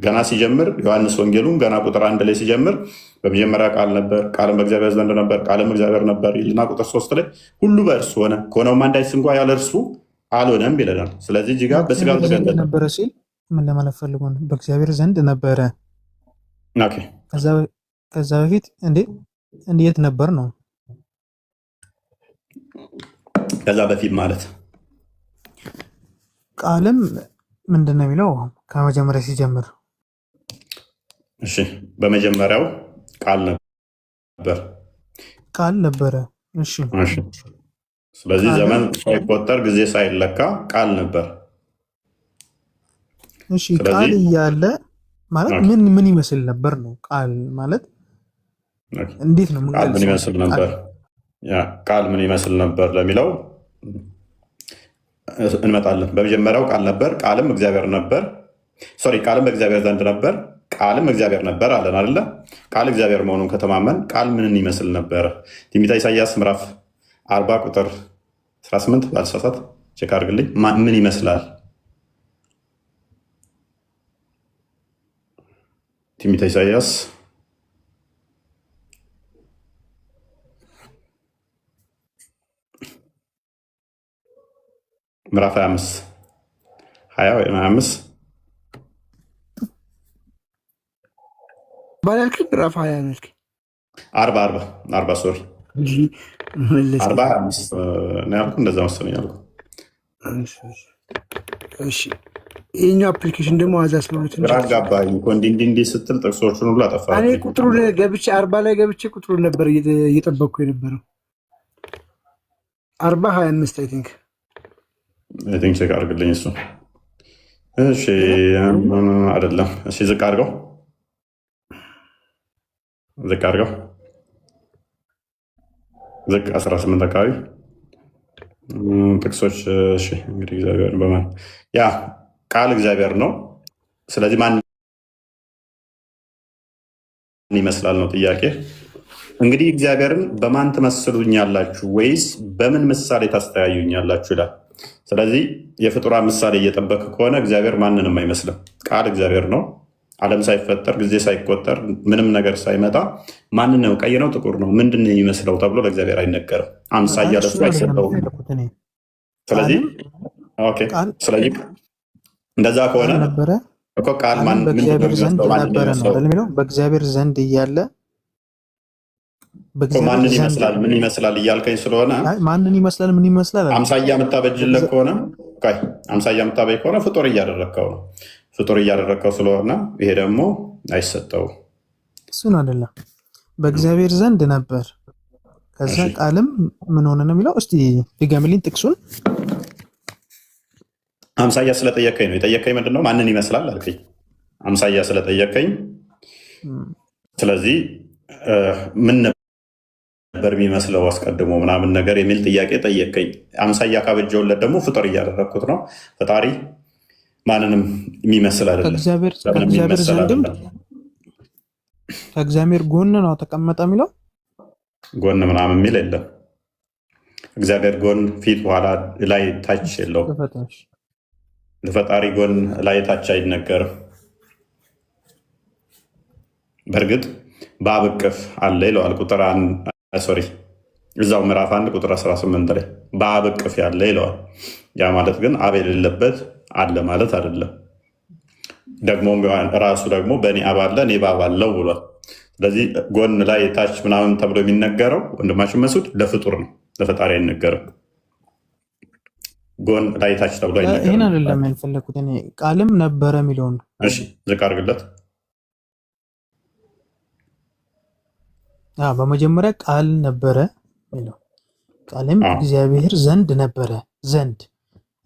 ገና ሲጀምር ዮሐንስ ወንጌሉን ገና ቁጥር 1 ላይ ሲጀምር በመጀመሪያ ቃል ነበር፣ ቃልም በእግዚአብሔር ዘንድ ነበር፣ ቃልም እግዚአብሔር ነበር ይልና ቁጥር 3 ላይ ሁሉ በእርሱ ሆነ፣ ከሆነውም አንዳች እንኳ ያለ እርሱ አልሆነም ይለናል። ስለዚህ እዚህ ጋር በስጋ ተገለጠ ነበረ ሲል ምን ለማለት ፈልጎ ነው? በእግዚአብሔር ዘንድ ነበረ። ከዛ በፊት እንዴት ነበር ነው? ከዛ በፊት ማለት ቃልም ምንድን ነው የሚለው ከመጀመሪያ ሲጀምር? እሺ በመጀመሪያው ቃል ነበረ። እሺ ስለዚህ ዘመን ሳይቆጠር ጊዜ ሳይለካ ቃል ነበር። እሺ ቃል እያለ ማለት ምን ይመስል ነበር ነው? ቃል ማለት እንዴት ነው? ቃል ምን ይመስል ነበር? ቃል ምን ይመስል ነበር ለሚለው እንመጣለን። በመጀመሪያው ቃል ነበር፣ ቃልም እግዚአብሔር ነበር። ቃልም በእግዚአብሔር ዘንድ ነበር፣ ቃልም እግዚአብሔር ነበር አለን አይደለ? ቃል እግዚአብሔር መሆኑን ከተማመን ቃል ምንን ይመስል ነበረ? ትንቢተ ኢሳይያስ ምዕራፍ 40 ቁጥር 18 ባልሳሳት ቼክ አድርግልኝ። ምን ይመስላል? ትንቢተ ኢሳይያስ ምዕራፍ 25 20 ወይም 25 ባላልክ ምዕራፍ 20 ያልክ 40 ሶሪ 40 25 ነው ያልኩ፣ እንደዛ መሰለኝ ያልኩ። እሺ ይሄኛው አፕሊኬሽን ደግሞ አዛ ስለሆነ ግራ አጋባኝ እኮ እንዲህ ስትል ጥቅሶቹን ሁሉ አጠፋ። እኔ ቁጥሩን ገብቼ 40 ላይ ገብቼ ቁጥሩን ነበር እየጠበቅኩ የነበረው 40 25 አይ ቲንክ ቼክ አድርግልኝ እሱ። እሺ አይደለም። እሺ ዝቅ አድርገው ዝቅ 18 አካባቢ ጥቅሶች። እሺ እንግዲህ እግዚአብሔር በማን ያ ቃል እግዚአብሔር ነው። ስለዚህ ማን ይመስላል ነው ጥያቄ። እንግዲህ እግዚአብሔርን በማን ትመስሉኛላችሁ ወይስ በምን ምሳሌ ታስተያዩኛላችሁ ይላል። ስለዚህ የፍጡራን ምሳሌ እየጠበቅ ከሆነ እግዚአብሔር ማንንም አይመስልም። ቃል እግዚአብሔር ነው። ዓለም ሳይፈጠር ጊዜ ሳይቆጠር ምንም ነገር ሳይመጣ ማንን ነው? ቀይ ነው? ጥቁር ነው? ምንድን ነው የሚመስለው ተብሎ ለእግዚአብሔር አይነገርም። አምሳያ ለሱ አይሰጠውም። ስለዚህ እንደዛ ከሆነ እኮ ቃል በእግዚአብሔር ዘንድ ነበረ ነው የሚለው። በእግዚአብሔር ዘንድ እያለ ማንን ይመስላል ምን ይመስላል እያልከኝ ስለሆነ ማንን ይመስላል ምን ይመስላል አምሳያ የምታበጅለት ከሆነ አምሳያ የምታበጅ ከሆነ ፍጡር እያደረግከው ነው። ፍጡር እያደረግከው ስለሆነ ይሄ ደግሞ አይሰጠውም። እሱን አይደለም በእግዚአብሔር ዘንድ ነበር፣ ከዛ ቃልም ምን ሆነ ነው የሚለው። እስቲ ድገምልኝ ጥቅሱን። አምሳያ ስለጠየቀኝ ነው የጠየቀኝ። ምንድነው ማንን ይመስላል አልከኝ? አምሳያ ስለጠየቀኝ ስለዚህ ምን ነበር የሚመስለው አስቀድሞ ምናምን ነገር የሚል ጥያቄ ጠየቀኝ። አምሳያ ካበጀውለት ደግሞ ፍጡር እያደረግኩት ነው። ፈጣሪ ማንንም የሚመስል አይደለም። ከእግዚአብሔር ዘንድም ከእግዚአብሔር ጎን ነው ተቀመጠ የሚለው። ጎን ምናምን የሚል የለም። እግዚአብሔር ጎን ፊት ኋላ ላይ ታች የለውም። ለፈጣሪ ጎን ላይ ታች አይነገርም። በእርግጥ በአብ እቅፍ አለ ይለዋል። እዛው ምዕራፍ 1 ቁጥር 18 ላይ በአብ እቅፍ ያለ ይለዋል። ያ ማለት ግን አብ የሌለበት አለ ማለት አይደለም። ደግሞ ራሱ ደግሞ በእኔ አብ አለ እኔ በአብ አለው ብሏል። ስለዚህ ጎን ላይ ታች ምናምን ተብሎ የሚነገረው ወንድማችን መስዑድ ለፍጡር ነው፣ ለፈጣሪ አይነገርም። ጎን ላይ ታች ተብሎ አይነገርም። ይሄን አይደለም ያልፈለኩት እኔ ቃልም ነበረ የሚለውን። እሺ ዝቅ አድርግለት። በመጀመሪያ ቃል ነበረ የሚለው ቃልም እግዚአብሔር ዘንድ ነበረ። ዘንድ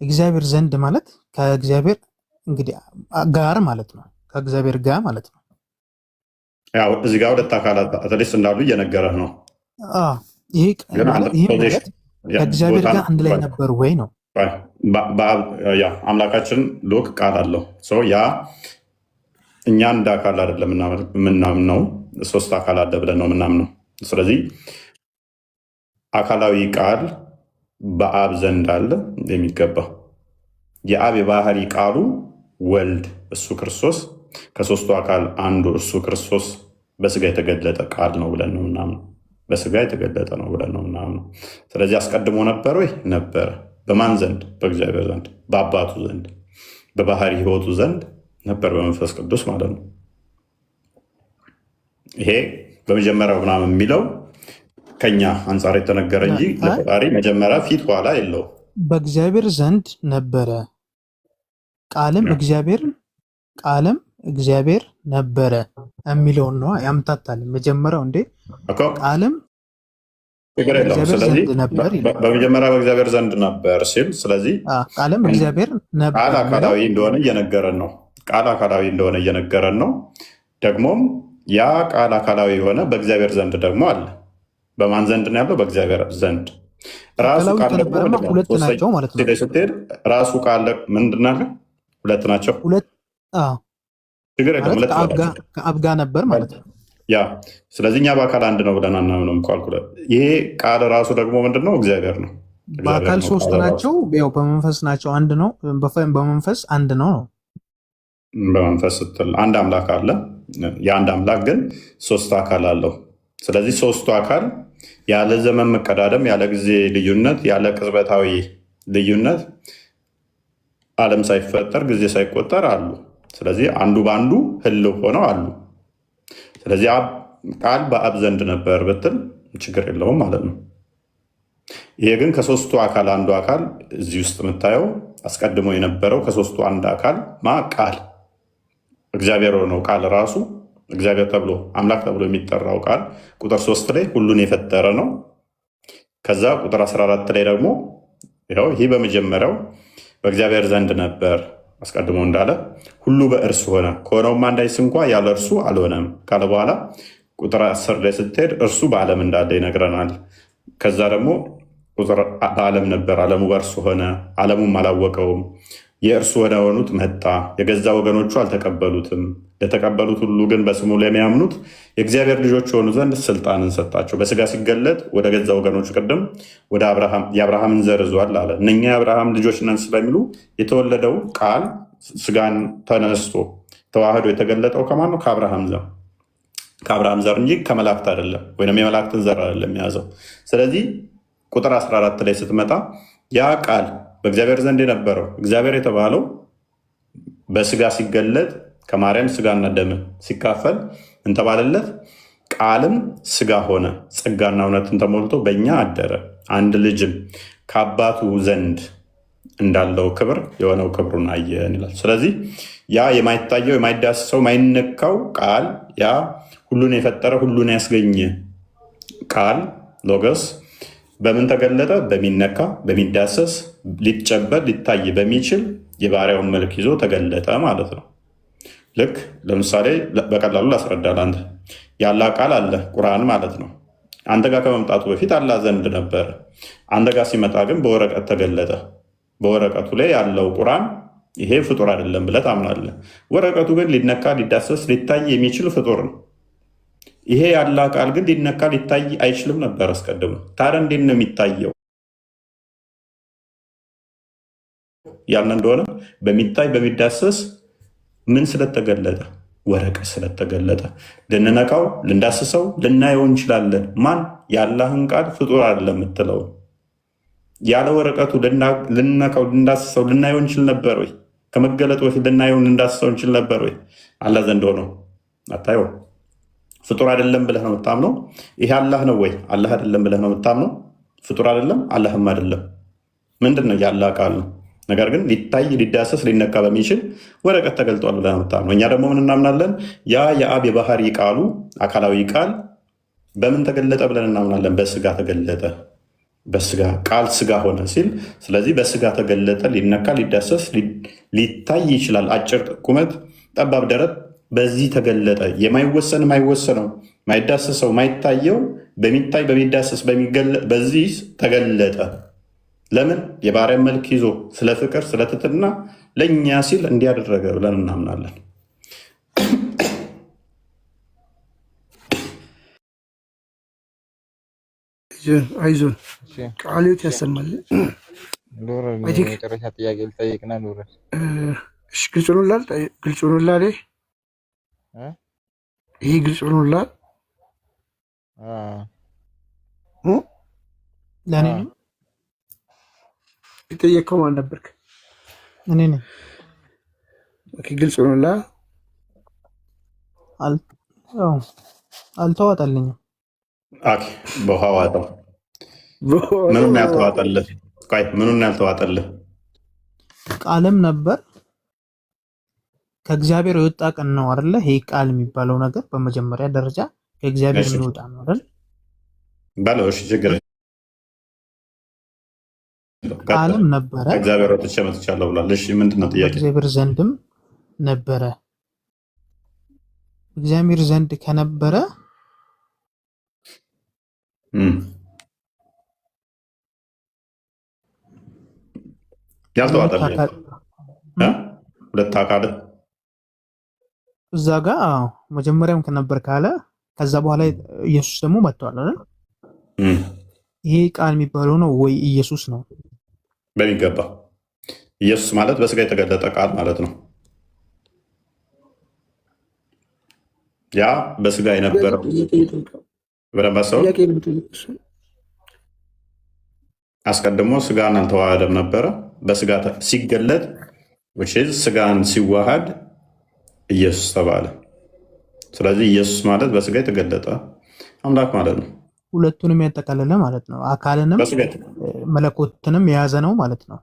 እግዚአብሔር ዘንድ ማለት ከእግዚአብሔር እንግዲህ ጋር ማለት ነው። ከእግዚአብሔር ጋር ማለት ነው። ያው እዚህ ጋር ሁለት አካላት አትሊስት እንዳሉ እየነገረህ ነው። ይሄ ማለት ከእግዚአብሔር ጋር አንድ ላይ ነበር ወይ ነው። አምላካችን ሎክ ቃል አለው። ያ እኛ እንደ አካል አይደለም የምናምነው፣ 3 አካል አለ ብለን ነው የምናምነው። ስለዚህ አካላዊ ቃል በአብ ዘንድ አለ የሚገባ የአብ የባህሪ ቃሉ ወልድ እሱ ክርስቶስ ከ3ቱ አካል አንዱ እሱ ክርስቶስ በስጋ የተገለጠ ቃል ነው ብለን ነው ምናምነው። በስጋ የተገለጠ ነው ብለን ነው ምናምነው። ስለዚህ አስቀድሞ ነበር ወይ? ነበረ። በማን ዘንድ? በእግዚአብሔር ዘንድ፣ በአባቱ ዘንድ፣ በባህሪ ህይወቱ ዘንድ ነበር፣ በመንፈስ ቅዱስ ማለት ነው። ይሄ በመጀመሪያው ምናምን የሚለው ከኛ አንጻር የተነገረ እንጂ ለፈጣሪ መጀመሪያ ፊት ኋላ የለው። በእግዚአብሔር ዘንድ ነበረ ቃልም እግዚአብሔር ነበረ የሚለውን ነው ያምታታል። መጀመሪያው እንዴ ቃልም በመጀመሪያ በእግዚአብሔር ዘንድ ነበር ሲል፣ ስለዚህ ቃልም እግዚአብሔር ነበር። ቃል አካላዊ እንደሆነ እየነገረን ነው። ቃል አካላዊ እንደሆነ እየነገረን ነው። ደግሞም ያ ቃል አካላዊ የሆነ በእግዚአብሔር ዘንድ ደግሞ አለ። በማን ዘንድ ነው ያለው? በእግዚአብሔር ዘንድ። ራሱ ቃል ሁለት ናቸው ማለት ነው። ስትሄድ ራሱ ቃል ምንድን አለ? ሁለት ናቸው። ሁለት ችግር የለም። ከአብ ጋር ነበር ማለት ነው። ያ ስለዚህ እኛ በአካል አንድ ነው ብለን አናምንም እኮ አልኩ። ይሄ ቃል ራሱ ደግሞ ምንድን ነው? እግዚአብሔር ነው። በአካል ሶስት ናቸው፣ ያው በመንፈስ ናቸው። አንድ ነው፣ በመንፈስ አንድ ነው ነው። በመንፈስ ስትል አንድ አምላክ አለ። የአንድ አምላክ ግን ሶስት አካል አለው። ስለዚህ ሶስቱ አካል ያለ ዘመን መቀዳደም፣ ያለ ጊዜ ልዩነት፣ ያለ ቅጽበታዊ ልዩነት ዓለም ሳይፈጠር ጊዜ ሳይቆጠር አሉ። ስለዚህ አንዱ በአንዱ ህልው ሆነው አሉ። ስለዚህ ቃል በአብ ዘንድ ነበር ብትል ችግር የለውም ማለት ነው። ይሄ ግን ከሶስቱ አካል አንዱ አካል እዚህ ውስጥ የምታየው አስቀድሞ የነበረው ከሶስቱ አንድ አካል ቃል እግዚአብሔር ነው። ቃል ራሱ እግዚአብሔር ተብሎ አምላክ ተብሎ የሚጠራው ቃል ቁጥር 3 ላይ ሁሉን የፈጠረ ነው። ከዛ ቁጥር 14 ላይ ደግሞ ይህ በመጀመሪያው በእግዚአብሔር ዘንድ ነበር አስቀድሞ እንዳለ ሁሉ በእርሱ ሆነ፣ ከሆነውም አንዳች እንኳ ያለ እርሱ አልሆነም ካለ በኋላ ቁጥር 10 ላይ ስትሄድ እርሱ በዓለም እንዳለ ይነግረናል። ከዛ ደግሞ በዓለም ነበር፣ ዓለሙ በእርሱ ሆነ፣ ዓለሙም አላወቀውም። የእርሱ ወደ ሆኑት መጣ፣ የገዛ ወገኖቹ አልተቀበሉትም። ለተቀበሉት ሁሉ ግን በስሙ ለሚያምኑት የእግዚአብሔር ልጆች የሆኑ ዘንድ ስልጣንን ሰጣቸው። በስጋ ሲገለጥ ወደ ገዛ ወገኖቹ ቅድም ወደ የአብርሃምን ዘር ይዟል አለ። እነኛ የአብርሃም ልጆች ነን ስለሚሉ የተወለደው ቃል ስጋን ተነስቶ ተዋህዶ የተገለጠው ከማን ነው? ከአብርሃም ዘር እንጂ ከመላእክት አይደለም፣ ወይም የመላእክትን ዘር አይደለም የያዘው። ስለዚህ ቁጥር 14 ላይ ስትመጣ ያ ቃል በእግዚአብሔር ዘንድ የነበረው እግዚአብሔር የተባለው በስጋ ሲገለጥ ከማርያም ስጋና ደም ሲካፈል እንተባለለት ቃልም ስጋ ሆነ፣ ጸጋና እውነትን ተሞልቶ በእኛ አደረ። አንድ ልጅም ከአባቱ ዘንድ እንዳለው ክብር የሆነው ክብሩን አየን ይላል። ስለዚህ ያ የማይታየው የማይዳስሰው የማይነካው ቃል ያ ሁሉን የፈጠረ ሁሉን ያስገኘ ቃል ሎጎስ በምን ተገለጠ? በሚነካ በሚዳሰስ ሊጨበጥ ሊታይ በሚችል የባሪያውን መልክ ይዞ ተገለጠ ማለት ነው። ልክ ለምሳሌ በቀላሉ ላስረዳል። አንተ ያላ ቃል አለ ቁርአን ማለት ነው። አንተ ጋር ከመምጣቱ በፊት አላህ ዘንድ ነበረ። አንተ ጋር ሲመጣ ግን በወረቀት ተገለጠ። በወረቀቱ ላይ ያለው ቁርአን ይሄ ፍጡር አይደለም ብለህ ታምናለህ። ወረቀቱ ግን ሊነካ ሊዳሰስ ሊታይ የሚችል ፍጡር ነው። ይሄ ያላ ቃል ግን ሊነካ ሊታይ አይችልም ነበር አስቀድሞ። ታዲያ እንዴት ነው የሚታየው? ያልን እንደሆነ በሚታይ በሚዳሰስ ምን ስለተገለጠ? ወረቀት ስለተገለጠ ልንነካው ልንዳስሰው ልናየው እንችላለን። ማን? የአላህን ቃል ፍጡር አይደለም የምትለው ያለ ወረቀቱ ልንነካው ልንዳስሰው ልናየው እንችል ነበር ወይ? ከመገለጡ በፊት ልናየው ልንዳስሰው እንችል ነበር ወይ? አላህ ዘንድ ሆኖ አታየው። ፍጡር አይደለም ብለህ ነው የምታምነው። ይሄ አላህ ነው ወይ? አላህ አይደለም ብለህ ነው የምታምነው። ፍጡር አይደለም አላህም አይደለም። ምንድን ነው? የአላህ ቃል ነው። ነገር ግን ሊታይ ሊዳሰስ ሊነካ በሚችል ወረቀት ተገልጧል ብለህ ነው የምታምነው። እኛ ደግሞ ምን እናምናለን? ያ የአብ የባህሪ ቃሉ አካላዊ ቃል በምን ተገለጠ ብለን እናምናለን? በስጋ ተገለጠ። በስጋ ቃል ስጋ ሆነ ሲል፣ ስለዚህ በስጋ ተገለጠ። ሊነካ ሊዳሰስ ሊታይ ይችላል። አጭር ቁመት፣ ጠባብ ደረት፣ በዚህ ተገለጠ። የማይወሰን የማይወሰነው ማይዳሰሰው ማይታየው በሚታይ በሚዳሰስ በዚህ ተገለጠ። ለምን? የባሪያን መልክ ይዞ ስለ ፍቅር ስለ ትሕትና ለእኛ ሲል እንዲያደረገ ብለን እናምናለን። አይዞን ቃልዮት ያሰማል። መጨረሻ ጥያቄ ልጠይቅና ልውረድ። ግልጽ ሆኖላል። ግልጽ ሆኖላል። ይህ ግልጽ ሆኖላል ለእኔ የጠየቀው ማን ነበርክ? እኔ ነኝ። ግልጽ ሆኖላል። አልተዋጠልኝም። በውሃ ዋጠው። ምኑን ያልተዋጠልህ? ምኑን ያልተዋጠልህ? ቃልም ነበር ከእግዚአብሔር የወጣ ቀን ነው አይደለ? ይሄ ቃል የሚባለው ነገር በመጀመሪያ ደረጃ ከእግዚአብሔር የሚወጣ ነው አይደል? ባለው እሺ፣ ችግር ቃልም ነበረ እግዚአብሔር ወጥቼ መጥቻለሁ ብሏል። እሺ፣ ምንድን ነው ጥያቄ? እግዚአብሔር ዘንድም ነበረ። እግዚአብሔር ዘንድ ከነበረ ያልተዋጠልህ ሁለት አካል እዛ ጋ መጀመሪያም ከነበር ካለ ከዛ በኋላ ኢየሱስ ደግሞ መጥቷል አይደል? ይሄ ቃል የሚባለው ነው ወይ ኢየሱስ ነው? በሚገባ ኢየሱስ ማለት በስጋ የተገለጠ ቃል ማለት ነው። ያ በስጋ የነበረው በደንብ አሰው አስቀድሞ ስጋን አልተዋሃደም ነበረ። በስጋ ሲገለጥ ስጋን ሲዋሃድ ኢየሱስ ተባለ። ስለዚህ ኢየሱስ ማለት በስጋ የተገለጠ አምላክ ማለት ነው። ሁለቱንም ያጠቃለለ ማለት ነው። አካልንም መለኮትንም የያዘ ነው ማለት ነው።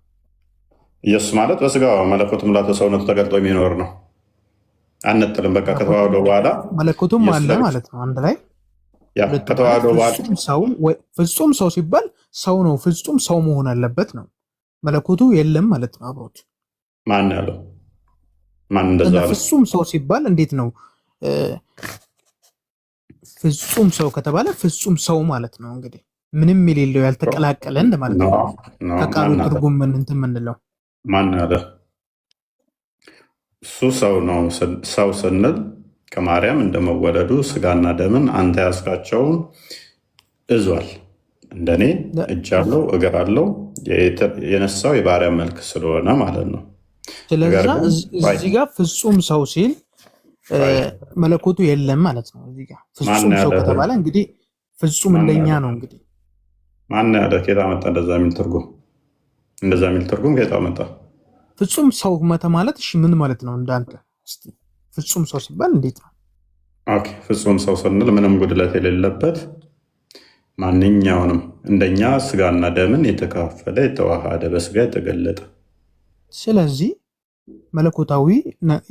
ኢየሱስ ማለት በስጋ መለኮት ሙላተ ሰውነቱ ተገልጦ የሚኖር ነው። አንጥልም። በቃ ከተዋህዶ በኋላ መለኮቱም አለ ማለት ነው። አንድ ላይ ከተዋህዶ በኋላ ፍጹም ሰው ሲባል ሰው ነው። ፍጹም ሰው መሆን አለበት ነው። መለኮቱ የለም ማለት ነው አብሮት። ማን ያለው? ማን እንደዛ አለ? ፍጹም ሰው ሲባል እንዴት ነው? ፍጹም ሰው ከተባለ ፍጹም ሰው ማለት ነው። እንግዲህ ምንም የሌለው ያልተቀላቀለ ማለት ነው። ከቃሉ ትርጉም ምን እንትን ምንለው ማን ያለ? እሱ ሰው ነው። ሰው ስንል ከማርያም እንደመወለዱ ስጋና ደምን አንተ ያስካቸውን እዟል። እንደኔ እጅ አለው እግር አለው። የነሳው የባሪያ መልክ ስለሆነ ማለት ነው። ስለዚህ እዚህ ጋር ፍጹም ሰው ሲል መለኮቱ የለም ማለት ነው። እዚህ ጋር ፍጹም ሰው ከተባለ እንግዲህ ፍጹም እንደኛ ነው። እንግዲህ ማን ያለ? ከየት መጣ እንደዛ የሚል ትርጉም? እንደዛ የሚል ትርጉም ከየት መጣ? ፍጹም ሰው ማለት እሺ ምን ማለት ነው? እንዳንተ እስቲ ፍጹም ሰው ሲባል እንዴት ነው? ኦኬ ፍጹም ሰው ስንል ምንም ጉድለት የሌለበት ማንኛውንም እንደኛ ስጋና ደምን የተካፈለ የተዋሃደ በስጋ የተገለጠ። ስለዚህ መለኮታዊ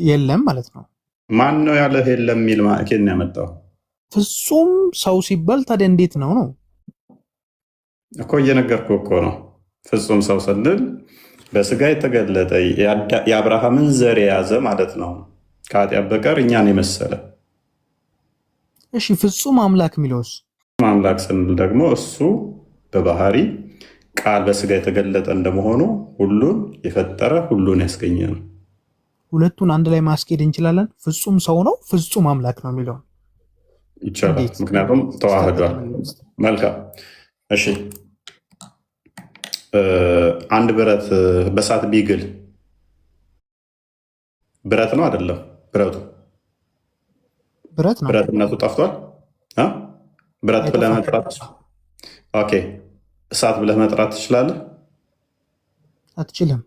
የለም ማለት ነው። ማን ነው ያለ? የለም የሚል ኬን ያመጣው? ፍጹም ሰው ሲባል ታዲያ እንዴት ነው እኮ እየነገርኩህ እኮ ነው። ፍጹም ሰው ስንል በስጋ የተገለጠ የአብርሃምን ዘር የያዘ ማለት ነው። ከኃጢአት በቀር እኛን የመሰለ። እሺ ፍጹም አምላክ የሚለውስ? አምላክ ስንል ደግሞ እሱ በባህሪ ቃል በስጋ የተገለጠ እንደመሆኑ ሁሉን የፈጠረ ሁሉን ያስገኘ ነው። ሁለቱን አንድ ላይ ማስኬድ እንችላለን። ፍጹም ሰው ነው፣ ፍጹም አምላክ ነው የሚለው ይቻላል። ምክንያቱም ተዋህዷል። መልካም እሺ። አንድ ብረት በሳት ቢግል ብረት ነው አይደለም? ብረቱ ብረት ነው። ብረትነቱ ጠፍቷል። ብረት ብለህ መጥራት ኦኬ። እሳት ብለህ መጥራት ትችላለህ? አትችልም።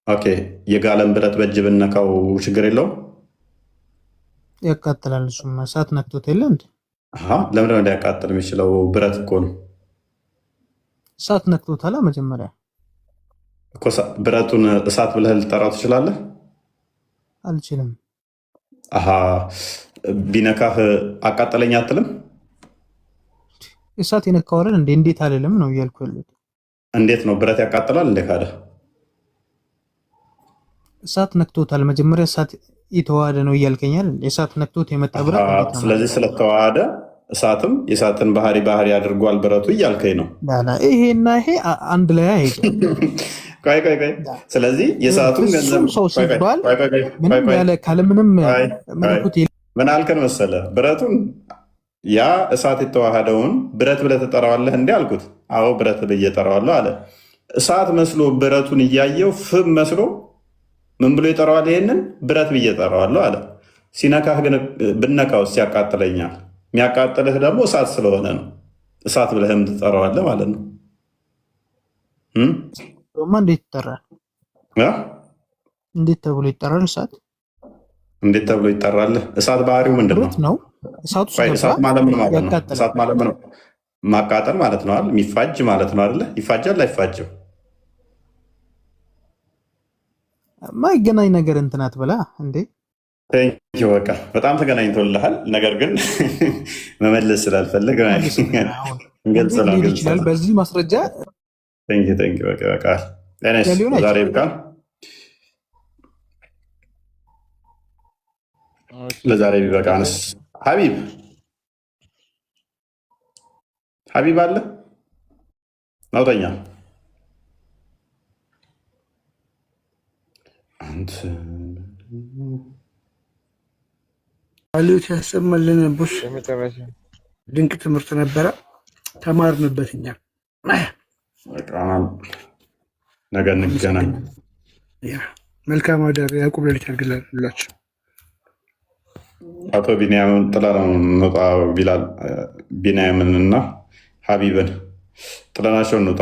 ኦኬ። የጋለን ብረት በእጅ ብነካው ችግር የለውም? ያቃጥላል። እሱም እሳት ነክቶት የለ እንዴ? ለምንድነው እንዲያቃጥል የሚችለው? ብረት እኮ ነው። እሳት ነክቶታል መጀመሪያ እኮ። ብረቱን እሳት ብለህ ልጠራው ትችላለህ? አልችልም። ቢነካህ አቃጠለኝ አትልም? እሳት የነካዋለን እንዴ? እንዴት አልልም ነው እያልኩ ያሉት። እንዴት ነው ብረት ያቃጥላል እንዴ? ካለ እሳት ነክቶታል መጀመሪያ። እሳት የተዋሃደ ነው እያልከኛል። እሳት ነክቶት የመጣ ብረት እንዴት ነው? ስለዚህ ስለተዋሃደ እሳትም የእሳትን ባህሪ አድርጓል ብረቱ እያልከኝ ነው። ይሄና ይሄ አንድ ላይ አይሄድም። ቆይ። ስለዚህ የእሳቱን ገንዘብ ሰው ሲባል ምንም ያለ ካለምንም መለኮት ምን አልከን መሰለ? ብረቱን ያ እሳት የተዋሃደውን ብረት ብለህ ትጠራዋለህ እንዲህ አልኩት። አዎ ብረት ብዬ እጠራዋለሁ አለ። እሳት መስሎ ብረቱን እያየው ፍም መስሎ ምን ብሎ ይጠራዋል? ይሄንን ብረት ብዬ እጠራዋለሁ አለ። ሲነካህ ግን ብነካው ሲያቃጥለኛል። የሚያቃጥልህ ደግሞ እሳት ስለሆነ ነው። እሳት ብለህም ትጠራዋለህ ማለት ነው። እንዴት ይጠራል? እንዴት ተብሎ ይጠራል? እንዴት ተብሎ ይጠራል? እሳት ባህሪው ምንድን ነው? እሳት ማለት ምን ማለት ነው? እሳት ማለት ምን? ማቃጠል ማለት ነው አይደል? የሚፋጅ ማለት ነው አይደለ? ይፋጃል አይፋጅም? ማይገናኝ ነገር እንትናት ብላ እንዴ። በቃ በጣም ተገናኝቶልሃል። ነገር ግን መመለስ ስላልፈለግ ይችላል በዚህ ማስረጃ በቃ ዛሬ ብቃል። ለዛሬ ቢበቃንስ? ሀቢብ አለ ናውጠኛ አንተ አሉት ያሰማልን ቦስ። የመጨረሻ ድንቅ ትምህርት ነበረ፣ ተማርንበት እኛ። ነገ እንገናኝ። መልካም አዳር። ያዕቆብ ሌሊት ያድርግላችሁ። አቶ ቢንያምን ጥለነው እንውጣ ቢላል ቢንያምንና ሀቢብን ጥለናቸው እንውጣ።